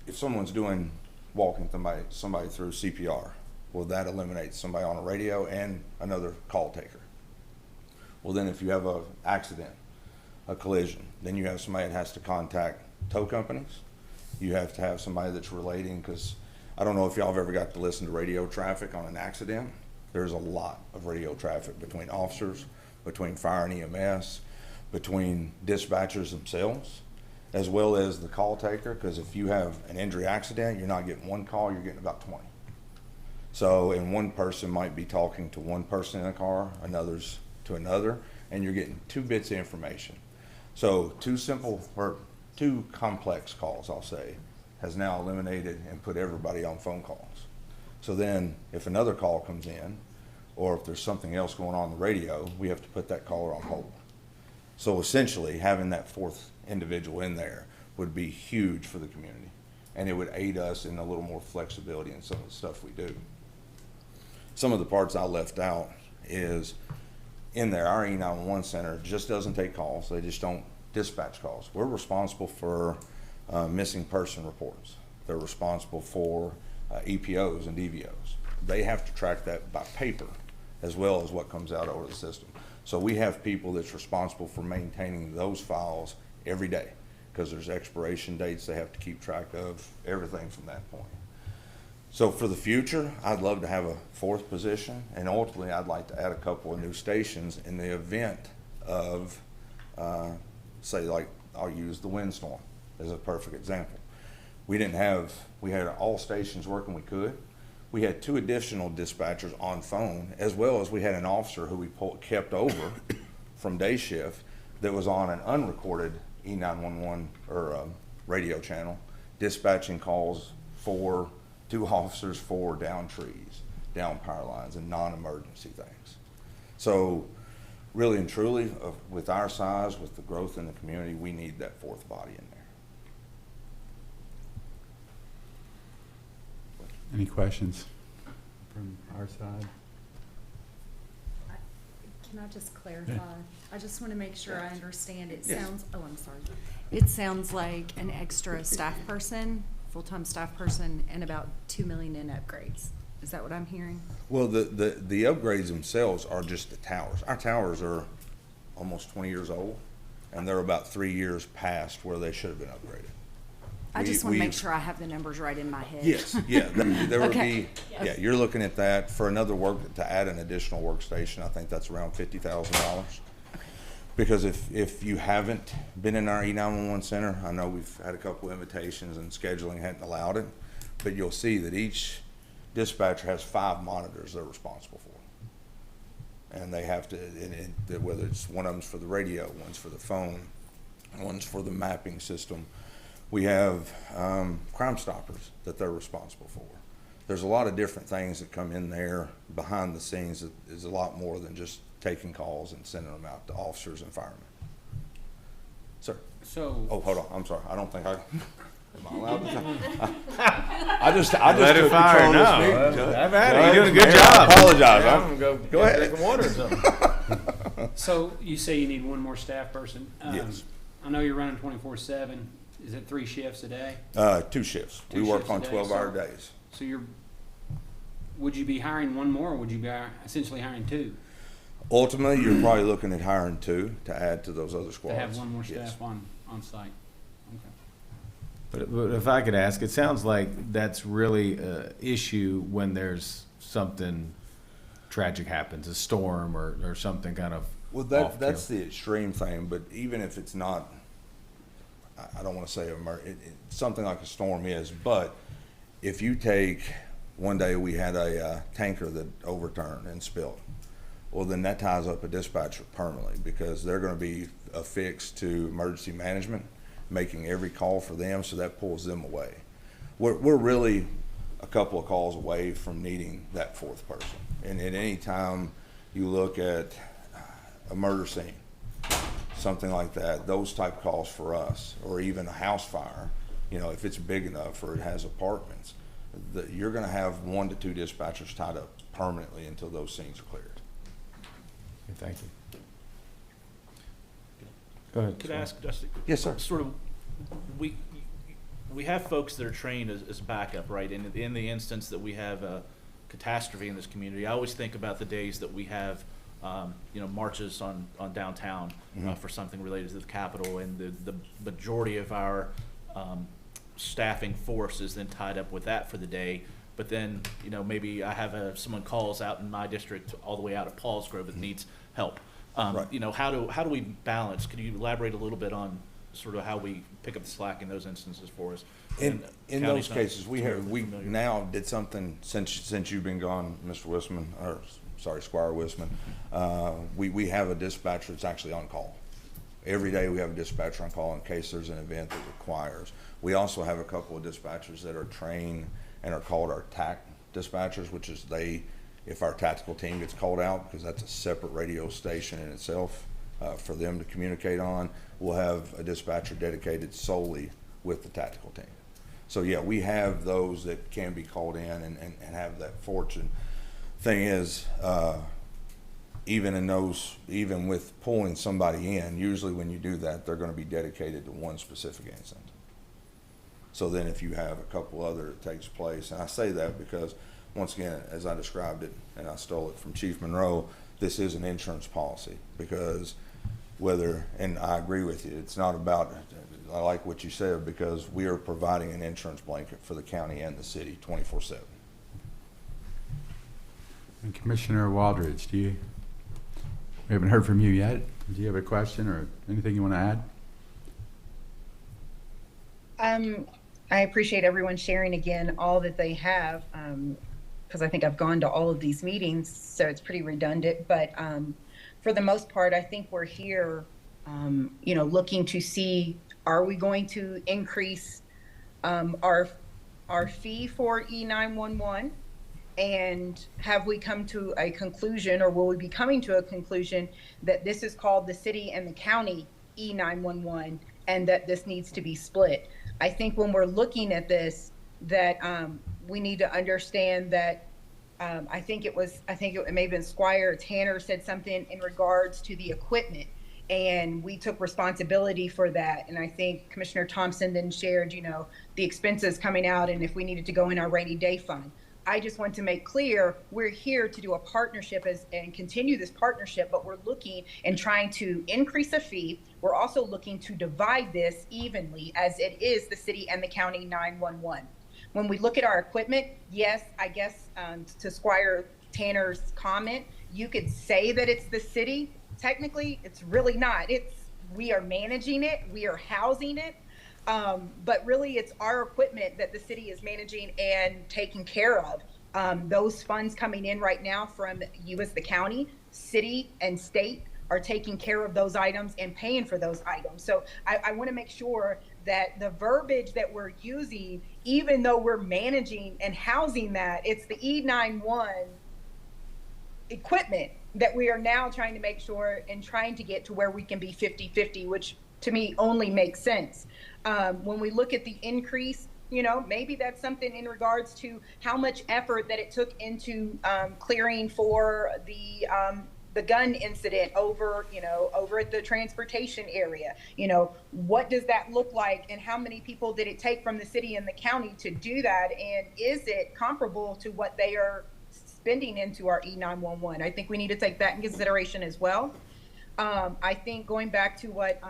if someone's walking somebody through CPR, well, that eliminates somebody on a radio and another call taker. Well, then if you have an accident, a collision, then you have somebody that has to contact tow companies. You have to have somebody that's relating, because I don't know if y'all have ever got to listen to radio traffic on an accident. There's a lot of radio traffic between officers, between fire and EMS, between dispatchers themselves, as well as the call taker, because if you have an injury accident, you're not getting one call, you're getting about 20. So, and one person might be talking to one person in a car, another's to another, and you're getting 2 bits of information. So two complex calls, I'll say, has now eliminated and put everybody on phone calls. So then if another call comes in, or if there's something else going on the radio, we have to put that caller on hold. So essentially, having that 4th individual in there would be huge for the community, and it would aid us in a little more flexibility in some of the stuff we do. Some of the parts I left out is in there, our E911 center just doesn't take calls. They just don't dispatch calls. We're responsible for missing person reports. They're responsible for EPOs and DVOs. They have to track that by paper as well as what comes out over the system. So we have people that's responsible for maintaining those files every day because there's expiration dates they have to keep track of, everything from that point. So for the future, I'd love to have a 4th position, and ultimately I'd like to add a couple of new stations in the event of, say, like, I'll use the windstorm as a perfect example. We had all stations working we could. We had 2 additional dispatchers on phone, as well as we had an officer who we kept over from day shift that was on an unrecorded E911 or radio channel, dispatching calls for 2 officers for down trees, down power lines, and non-emergency things. So really and truly, with our size, with the growth in the community, we need that 4th body in there. Any questions from our side? Can I just clarify? Yeah. I just want to make sure I understand. It Yes. sounds, oh, I'm sorry. It sounds like an extra staff person, full-time staff person, and about $2 million in upgrades. Is that what I'm hearing? Well, the upgrades themselves are just the towers. Our towers are almost 20 years old, and they're about 3 years past where they should have been upgraded. I just want to make sure I have the numbers right in my head. Yes, yeah, there would Okay. be, yeah, you're looking at that for to add an additional workstation. I think that's around $50,000. Because if you haven't been in our E911 center, I know we've had a couple invitations and scheduling hadn't allowed it, but you'll see that each dispatcher has 5 monitors they're responsible for. And they have to, whether it's one of them's for the radio, one's for the phone, one's for the mapping system. We have Crime Stoppers that they're responsible for. There's a lot of different things that come in there behind the scenes that is a lot more than just taking calls and sending them out to officers and firemen. Sir? So. Oh, hold on, I'm sorry, I don't think am I allowed to? I just Let it took fire control now. of this meeting, Judge. I've had it. You're doing a good Mayor, job. I apologize. Yeah, I'm I'm gonna gonna go ahead. drink some water or something. So you say you need one more staff person? Yes. I know you're running 24/7. Is it 3 shifts a day? 2 shifts. 2 We work shifts a on day. 12-hour So- days. So would you be hiring one more, or would you be essentially hiring 2? Ultimately, you're probably looking at hiring 2 to add to those other To squads. have one more Yes. staff on site? Okay. But if I could ask, it sounds like that's really an issue when there's something tragic happens, a storm or something kind of Well, off that's kilter. the extreme thing, but even if it's not, I don't want to say something like a storm is, but if you take, one day we had a tanker that overturned and spilled, well, then that ties up a dispatcher permanently because they're going to be affixed to emergency management, making every call for them, so that pulls them away. We're really a couple of calls away from needing that 4th person. And at any time you look at a murder scene, something like that, those type calls for us, or even a house fire, if it's big enough or it has apartments, you're going to have 1 to 2 dispatchers tied up permanently until those scenes are cleared. Okay, thank you. Go ahead. Could I ask, Dusty? Yes, sir. Sort of, we have folks that are trained as backup, right? In the instance that we have a catastrophe in this community, I always think about the days that we have, marches on downtown for something related to the Capitol, and the majority of our staffing force is then tied up with that for the day. But then, maybe I have someone calls out in my district all the way out at Paul's Grove that needs help. Right. How do we balance? Could you elaborate a little bit on sort of how we pick up the slack in those instances for us. In And those county's not cases, we terribly familiar. now did something since you've been gone, Mr. Wisman, or sorry, Squire Wisman. We have a dispatcher that's actually on call. Every day we have a dispatcher on call in case there's an event that requires. We also have a couple of dispatchers that are trained and are called our TAC dispatchers, which is if our tactical team gets called out, because that's a separate radio station in itself for them to communicate on, we'll have a dispatcher dedicated solely with the tactical team. So yeah, we have those that can be called in and have that fortune. Thing is, even with pulling somebody in, usually when you do that, they're going to be dedicated to one specific incident. So then if you have a couple other that takes place, and I say that because, once again, as I described it, and I stole it from Chief Monroe, this is an insurance policy, because and I agree with you, it's not about, I like what you said, because we are providing an insurance blanket for the county and the city 24/7. And Commissioner Waldridge, we haven't heard from you yet. Do you have a question or anything you want to add? I appreciate everyone sharing again all that they have, because I think I've gone to all of these meetings, so it's pretty redundant. But for the most part, I think we're here, looking to see, are we going to increase our fee for E911? And have we come to a conclusion, or will we be coming to a conclusion that this is called the city and the county E911 and that this needs to be split? I think when we're looking at this, that we need to understand that I think it may have been Squire Tanner said something in regards to the equipment, and we took responsibility for that. And I think Commissioner Thompson then shared, the expenses coming out and if we needed to go in our rainy day fund. I just want to make clear, we're here to do a partnership and continue this partnership, but we're looking and trying to increase a fee. We're also looking to divide this evenly, as it is the city and the county 911. When we look at our equipment, yes, I guess to Squire Tanner's comment, you could say that it's the city. Technically, it's really not. We are managing it, we are housing it. But really, it's our equipment that the city is managing and taking care of. Those funds coming in right now from you as the county, city, and state are taking care of those items and paying for those items. So I want to make sure that the verbiage that we're using, even though we're managing and housing that, it's the E91 equipment that we are now trying to make sure and trying to get to where we can be 50-50, which to me only makes sense. When we look at the increase, maybe that's something in regards to how much effort that it took into clearing for the gun incident over at the transportation area. What does that look like, and how many people did it take from the city and the county to do that? And is it comparable to what they are spending into our E911? I think we need to take that in consideration as well. I think going back to what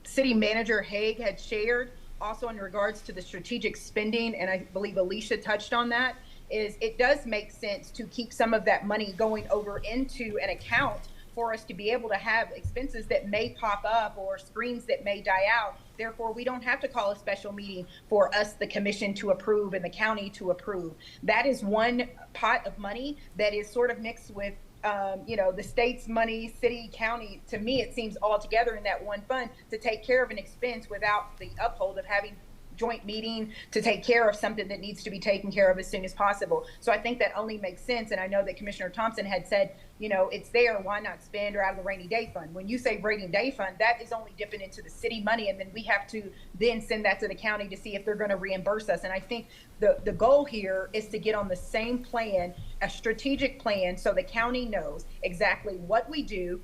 City Manager Haig had shared, also in regards to the strategic spending, and I believe Alicia touched on that, is it does make sense to keep some of that money going over into an account for us to be able to have expenses that may pop up or screens that may die out. Therefore, we don't have to call a special meeting for us, the commission, to approve and the county to approve. That is one pot of money that is sort of mixed with the state's money, city, county. To me, it seems all together in that one fund to take care of an expense without the uphold of having joint meeting to take care of something that needs to be taken care of as soon as possible. So I think that only makes sense. And I know that Commissioner Thompson had said, it's there, why not spend, or out of the rainy day fund? When you say rainy day fund, that is only dipping into the city money, and then we have to then send that to the county to see if they're going to reimburse us. And I think the goal here is to get on the same plan, a strategic plan, so the county knows exactly what we do,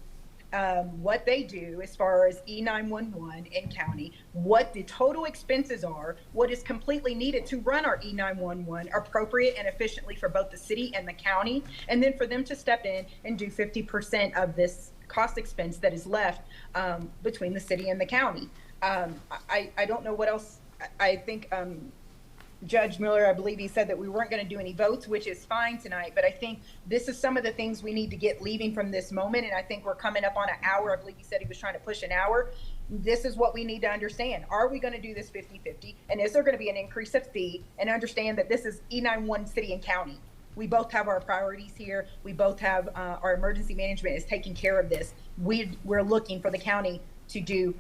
what they do as far as E911 in county, what the total expenses are, what is completely needed to run our E911 appropriate and efficiently for both the city and the county, and then for them to step in and do 50% of this cost expense that is left between the city and the county. I don't know what else. I think Judge Miller, I believe he said that we weren't going to do any votes, which is fine tonight. But I think this is some of the things we need to get leaving from this moment. And I think we're coming up on an hour. I believe he said he was trying to push an hour. This is what we need to understand. Are we going to do this 50-50? And is there going to be an increase of fee? And understand that this is E91 city and county. We both have our priorities here. We both have our emergency management is taking care of this. We're looking for the county to do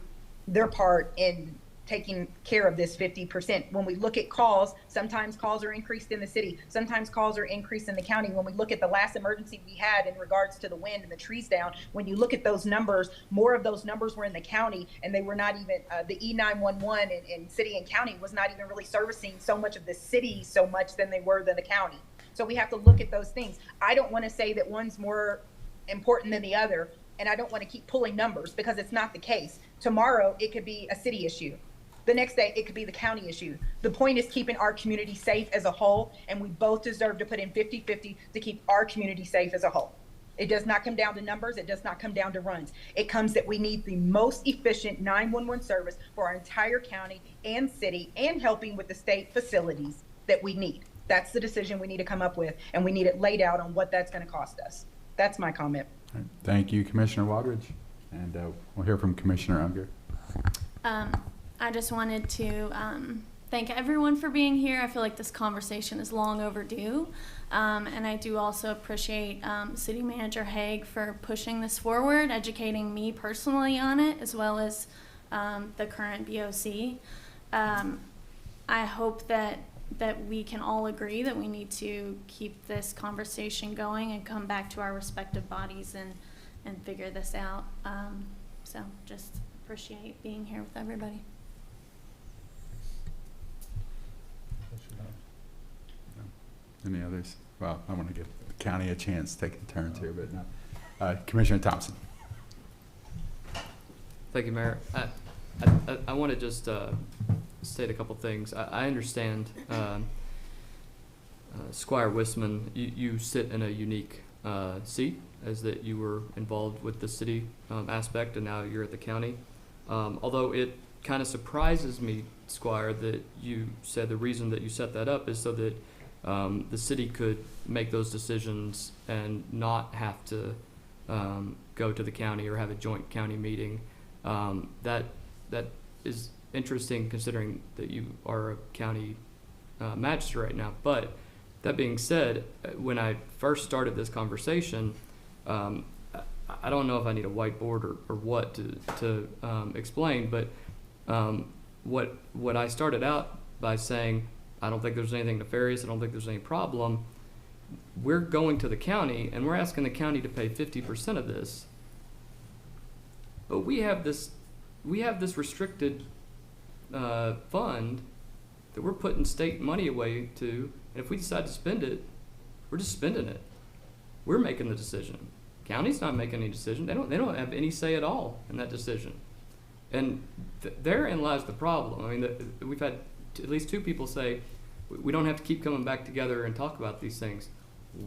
their part in taking care of this 50%. When we look at calls, sometimes calls are increased in the city. Sometimes calls are increased in the county. When we look at the last emergency we had in regards to the wind and the trees down, when you look at those numbers, more of those numbers were in the county, and they were not even, the E911 in city and county was not even really servicing so much of the city so much than they were than the county. So we have to look at those things. I don't want to say that one's more important than the other, and I don't want to keep pulling numbers because it's not the case. Tomorrow, it could be a city issue. The next day, it could be the county issue. The point is keeping our community safe as a whole, and we both deserve to put in 50-50 to keep our community safe as a whole. It does not come down to numbers. It does not come down to runs. It comes that we need the most efficient 911 service for our entire county and city, and helping with the state facilities that we need. That's the decision we need to come up with, and we need it laid out on what that's going to cost us. That's my comment. All right. Thank you, Commissioner Waldridge. And we'll hear from Commissioner Unger. I just wanted to thank everyone for being here. I feel like this conversation is long overdue. And I do also appreciate City Manager Haig for pushing this forward, educating me personally on it, as well as the current BOC. I hope that we can all agree that we need to keep this conversation going and come back to our respective bodies and figure this out. So just appreciate being here with everybody. Any others? Well, I want to give the county a chance to take a turn too, but no. Commissioner Thompson. Thank you, Mayor. I want to just state a couple things. I understand, Squire Wisman, you sit in a unique seat, as that you were involved with the city aspect, and now you're at the county. Although it kind of surprises me, Squire, that you said the reason that you set that up is so that the city could make those decisions and not have to go to the county or have a joint county meeting. That is interesting, considering that you are a county magistrate right now. But that being said, when I first started this conversation, I don't know if I need a whiteboard or what to explain, but what I started out by saying, I don't think there's anything nefarious, I don't think there's any problem. We're going to the county and we're asking the county to pay 50% of this. But we have this restricted fund that we're putting state money away to, and if we decide to spend it, we're just spending it. We're making the decision. County's not making any decision. They don't have any say at all in that decision. And therein lies the problem. I mean, we've had at least two people say, we don't have to keep coming back together and talk about these things.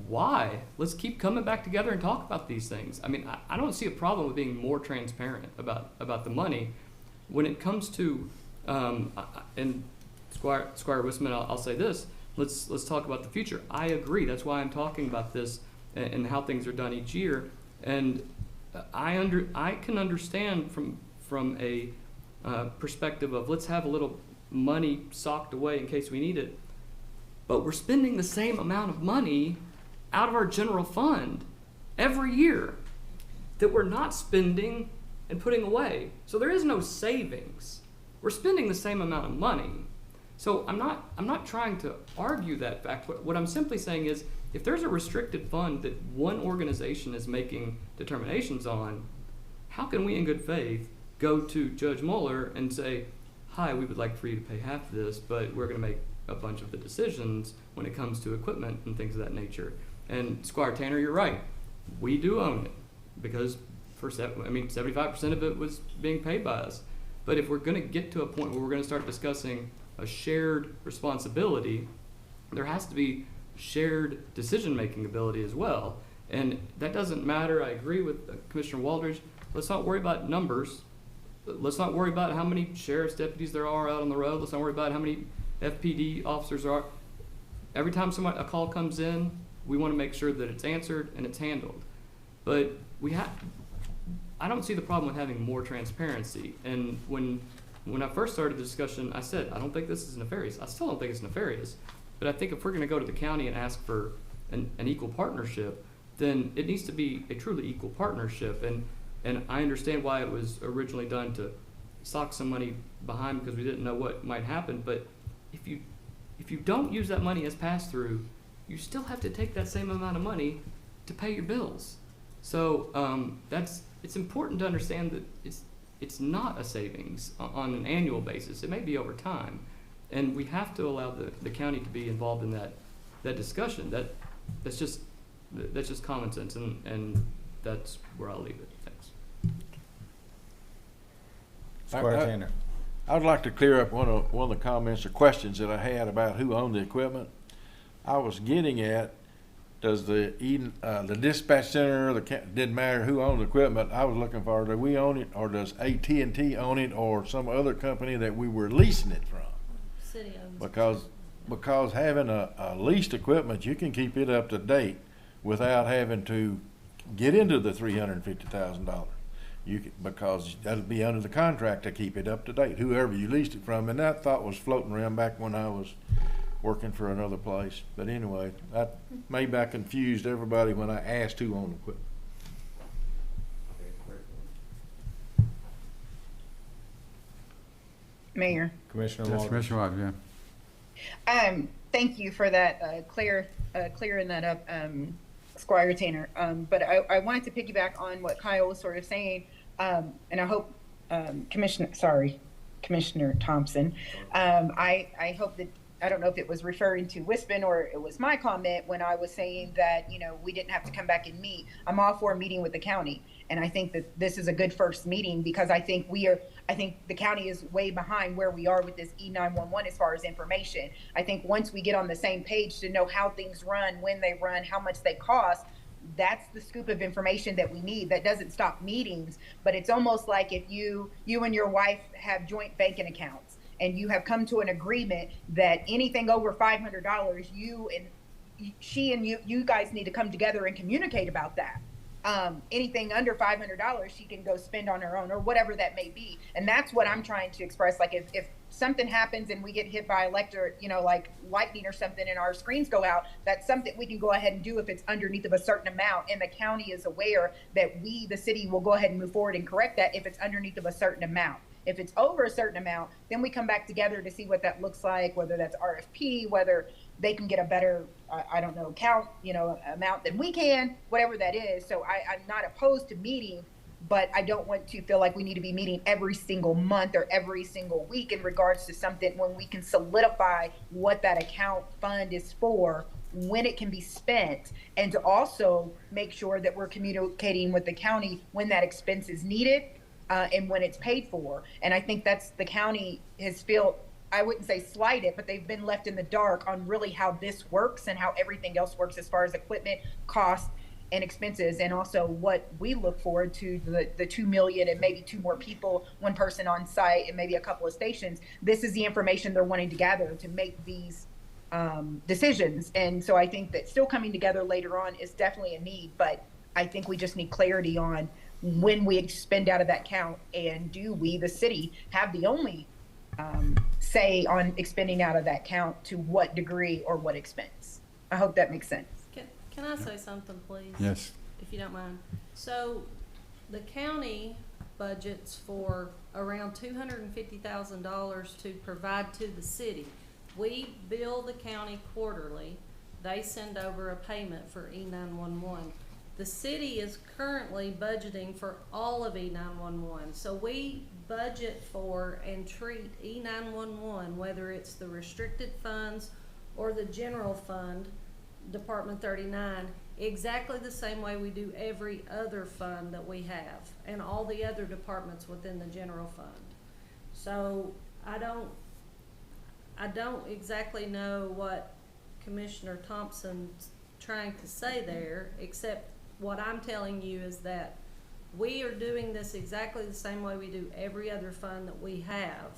Why? Let's keep coming back together and talk about these things. I mean, I don't see a problem with being more transparent about the money. When it comes to, and Squire Wisman, I'll say this, let's talk about the future. I agree. That's why I'm talking about this and how things are done each year. And I can understand from a perspective of let's have a little money socked away in case we need it. But we're spending the same amount of money out of our general fund every year that we're not spending and putting away. So there is no savings. We're spending the same amount of money. So I'm not trying to argue that fact. What I'm simply saying is, if there's a restricted fund that one organization is making determinations on, how can we in good faith go to Judge Mueller and say, hi, we would like for you to pay half of this, but we're going to make a bunch of the decisions when it comes to equipment and things of that nature. And Squire Tanner, you're right. We do own it because 75% of it was being paid by us. But if we're going to get to a point where we're going to start discussing a shared responsibility, there has to be shared decision-making ability as well. And that doesn't matter. I agree with Commissioner Waldridge. Let's not worry about numbers. Let's not worry about how many sheriff's deputies there are out on the road. Let's not worry about how many FPD officers are, every time a call comes in, we want to make sure that it's answered and it's handled. But I don't see the problem with having more transparency. And when I first started the discussion, I said, I don't think this is nefarious. I still don't think it's nefarious. But I think if we're going to go to the county and ask for an equal partnership, then it needs to be a truly equal partnership. And I understand why it was originally done to sock some money behind because we didn't know what might happen. But if you don't use that money as pass-through, you still have to take that same amount of money to pay your bills. So it's important to understand that it's not a savings on an annual basis. It may be over time, and we have to allow the county to be involved in that discussion. That's just common sense, and that's where I'll leave it. Thanks. Squire Tanner. I would like to clear up one of the comments or questions that I had about who owned the equipment. I was getting at, does the dispatch center, didn't matter who owned the equipment. I was looking for, do we own it, or does AT&T own it, or some other company that we were leasing it from? City owns Because having a leased equipment, you can keep it up to date without having to get into the $350,000. Because that'll be under the contract to keep it up to date, whoever you leased it from. And that thought was floating around back when I was working for another place. But anyway, maybe I confused everybody when I asked who owned the equipment. Mayor. Commissioner Yes, Walden. Commissioner Watt, yeah. Thank you for that, clearing that up, Squire Tanner. But I wanted to piggyback on what Kyle was sort of saying, and I hope, Commissioner Thompson, I hope that, I don't know if it was referring to Wispin or it was my comment when I was saying that, we didn't have to come back and meet. I'm all for a meeting with the county. And I think that this is a good first meeting because I think the county is way behind where we are with this E911 as far as information. I think once we get on the same page to know how things run, when they run, how much they cost, that's the scoop of information that we need. That doesn't stop meetings, but it's almost like if you and your wife have joint banking accounts and you have come to an agreement that anything over $500, she and you guys need to come together and communicate about that. Anything under $500 she can go spend on her own or whatever that may be. And that's what I'm trying to express. Like if something happens and we get hit by electric, like lightning or something and our screens go out, that's something we can go ahead and do if it's underneath of a certain amount. And the county is aware that we, the city, will go ahead and move forward and correct that if it's underneath of a certain amount. If it's over a certain amount, then we come back together to see what that looks like, whether that's RFP, whether they can get a better, count, amount than we can, whatever that is. So I'm not opposed to meeting, but I don't want to feel like we need to be meeting every single month or every single week in regards to something when we can solidify what that account fund is for, when it can be spent, and to also make sure that we're communicating with the county when that expense is needed and when it's paid for. And I think that's the county has felt, I wouldn't say slighted, but they've been left in the dark on really how this works and how everything else works as far as equipment, cost, and expenses, and also what we look forward to, the 2 million and maybe 2 more people, 1 person on site and maybe a couple of stations. This is the information they're wanting to gather to make these decisions. And so I think that still coming together later on is definitely a need, but I think we just need clarity on when we spend out of that count, and do we, the city, have the only say on expending out of that count, to what degree or what expense. I hope that makes sense. Can I say something, please? Yes. If you don't mind. So the county budgets for around $250,000 to provide to the city. We bill the county quarterly. They send over a payment for E911. The city is currently budgeting for all of E911. So we budget for and treat E911, whether it's the restricted funds or the general fund, Department 39, exactly the same way we do every other fund that we have and all the other departments within the general fund. So I don't exactly know what Commissioner Thompson's trying to say there, except what I'm telling you is that we are doing this exactly the same way we do every other fund that we have.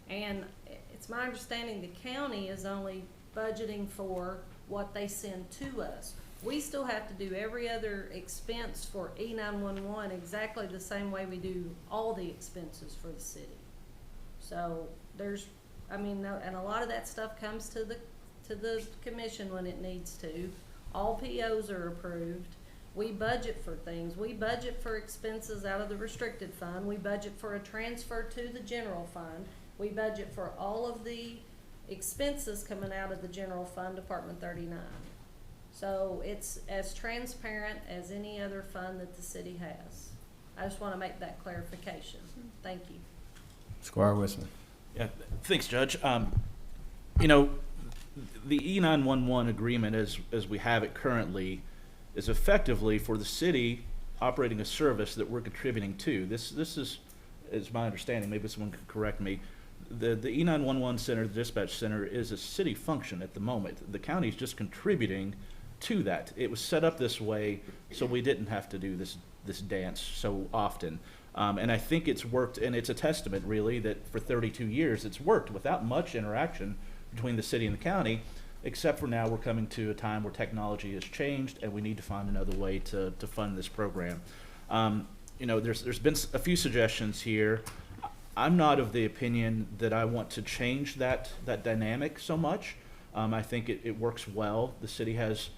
And it's my understanding the county is only budgeting for what they send to us. We still have to do every other expense for E911 exactly the same way we do all the expenses for the city. So there's, I mean, and a lot of that stuff comes to the commission when it needs to. All POs are approved. We budget for things. We budget for expenses out of the restricted fund. We budget for a transfer to the general fund. We budget for all of the expenses coming out of the general fund, Department 39. So it's as transparent as any other fund that the city has. I just want to make that clarification. Thank you. Squire Wisman. Yeah, thanks, Judge. You know, the E911 agreement as we have it currently is effectively for the city operating a service that we're contributing to. This is my understanding, maybe someone could correct me. The E911 center, the dispatch center, is a city function at the moment. The county is just contributing to that. It was set up this way so we didn't have to do this dance so often. And I think it's worked, and it's a testament really that for 32 years it's worked without much interaction between the city and the county, except for now we're coming to a time where technology has changed and we need to find another way to fund this program. You know, there's been a few suggestions here. I'm not of the opinion that I want to change that dynamic so much. I think it works well. The city has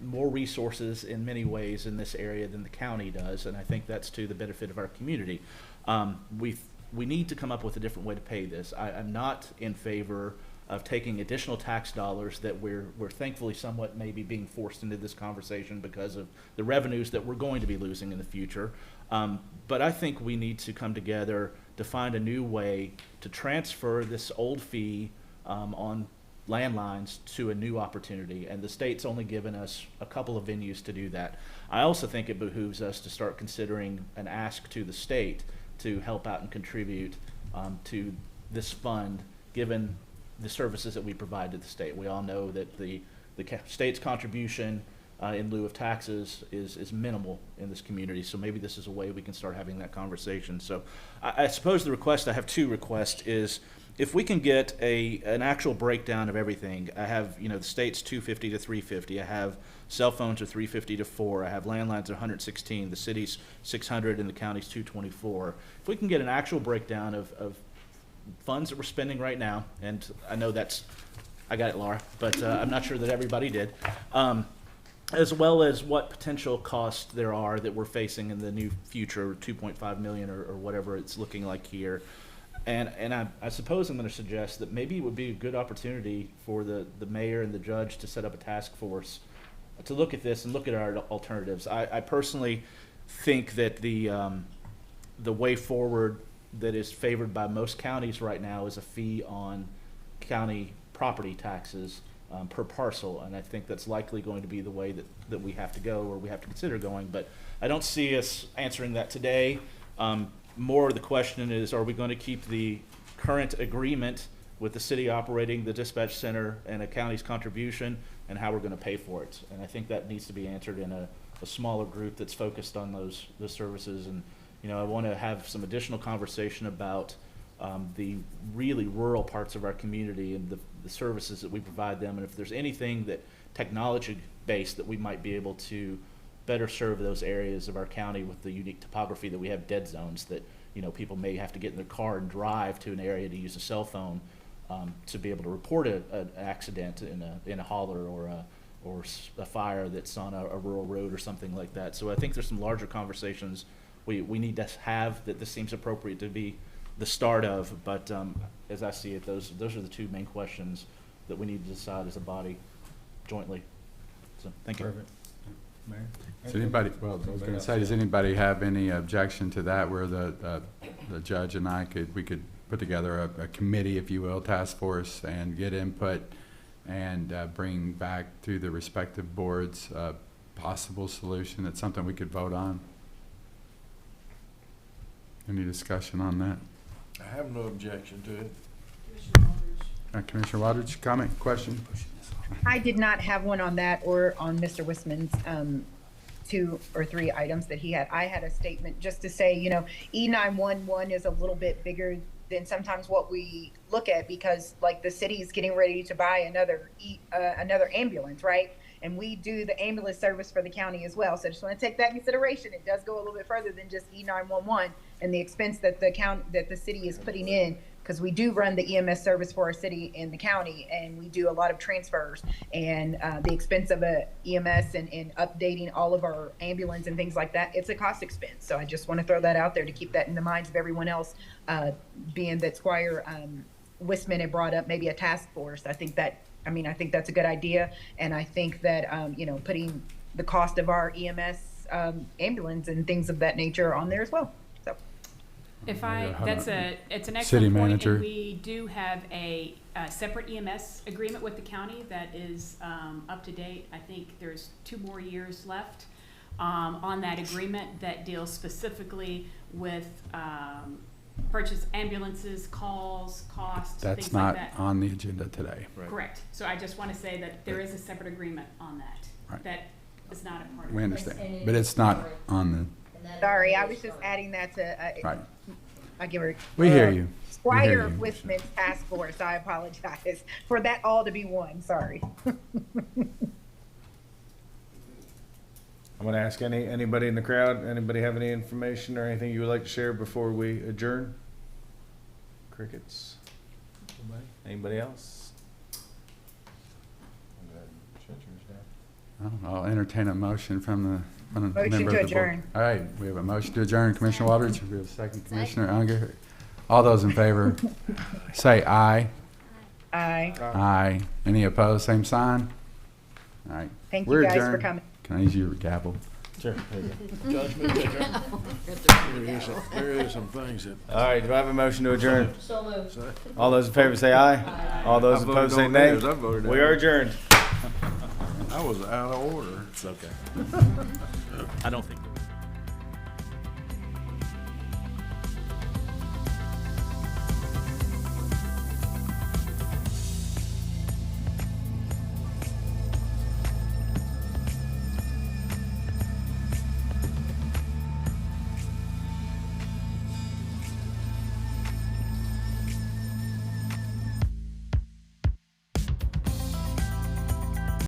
more resources in many ways in this area than the county does, and I think that's to the benefit of our community. We need to come up with a different way to pay this. I'm not in favor of taking additional tax dollars that we're thankfully somewhat maybe being forced into this conversation because of the revenues that we're going to be losing in the future. But I think we need to come together to find a new way to transfer this old fee on landlines to a new opportunity, and the state's only given us a couple of venues to do that. I also think it behooves us to start considering an ask to the state to help out and contribute to this fund, given the services that we provide to the state. We all know that the state's contribution in lieu of taxes is minimal in this community, so maybe this is a way we can start having that conversation. So I suppose the request, I have two requests, is if we can get an actual breakdown of everything. I have, you know, the state's 250 to 350. I have cell phones are 350 to 4. I have landlines are 116. The city's 600 and the county's 224. If we can get an actual breakdown of funds that we're spending right now, and I know I got it, Laura, but I'm not sure that everybody did, as well as what potential costs there are that we're facing in the new future, 2.5 million or whatever it's looking like here. And I suppose I'm going to suggest that maybe it would be a good opportunity for the mayor and the judge to set up a task force to look at this and look at our alternatives. I personally think that the way forward that is favored by most counties right now is a fee on county property taxes per parcel, and I think that's likely going to be the way that we have to go, or we have to consider going, but I don't see us answering that today. More of the question is, are we going to keep the current agreement with the city operating the dispatch center and a county's contribution, and how we're going to pay for it? And I think that needs to be answered in a smaller group that's focused on those services. And you know, I want to have some additional conversation about the really rural parts of our community and the services that we provide them, and if there's anything that technology-based that we might be able to better serve those areas of our county with the unique topography that we have dead zones that, you know, people may have to get in their car and drive to an area to use a cell phone to be able to report an accident in a holler or a fire that's on a rural road or something like that. So I think there's some larger conversations we need to have that this seems appropriate to be the start of, but as I see it, those are the two main questions that we need to decide as a body jointly. So thank you. Perfect. Mayor? Does anybody, well, I was going to say, does anybody have any objection to that, where the judge and we could put together a committee, if you will, task force, and get input and bring back to the respective boards a possible solution? That's something we could vote on. Any discussion on that? I have no objection to it. Commissioner Waters, comment, question? I did not have one on that or on Mr. Wisman's 2 or 3 items that he had. I had a statement just to say, you know, E911 is a little bit bigger than sometimes what we look at, because like the city is getting ready to buy another ambulance, right? And we do the ambulance service for the county as well. So I just want to take that in consideration. It does go a little bit further than just E911 and the expense that the city is putting in, because we do run the EMS service for our city and the county, and we do a lot of transfers, and the expense of a EMS and updating all of our ambulance and things like that, it's a cost expense. So I just want to throw that out there to keep that in the minds of everyone else, being that Squire Wistman had brought up maybe a task force. I think that's a good idea, and I think that putting the cost of our EMS ambulance and things of that nature on there as well. So It's an City excellent point, manager. and we do have a separate EMS agreement with the county that is up to date. I think there's 2 more years left on that agreement that deals specifically with purchase ambulances, calls, costs, That's things like not that. on the agenda today. Correct. So I just want to say that there is a separate agreement on that. Right. That is not a part of We it. understand, but it's not on sorry, I was just adding that to. the, right. I give her. We hear you. We hear Squire you. Wistman's task force. I apologize for that all to be one. Sorry. I'm gonna ask anybody in the crowd, anybody have any information or anything you would like to share before we adjourn? Crickets. Anybody else? I'll entertain a motion from the Motion member to of the board. adjourn. All right, we have a motion to adjourn. Commissioner Walters, we have a second. Commissioner Unger. All those in favor, say aye. Aye. Aye. Any opposed, same sign? All right. Thank We're you guys for adjourned. coming. Can I use your gavel? Sure. Judge, move to adjourn. There is some things that. All right, do I have a motion to adjourn? So moved. All those in favor say aye. All those I opposed say voted nay. no nays. I voted We aye. are adjourned. I was out of order. It's okay. I don't think.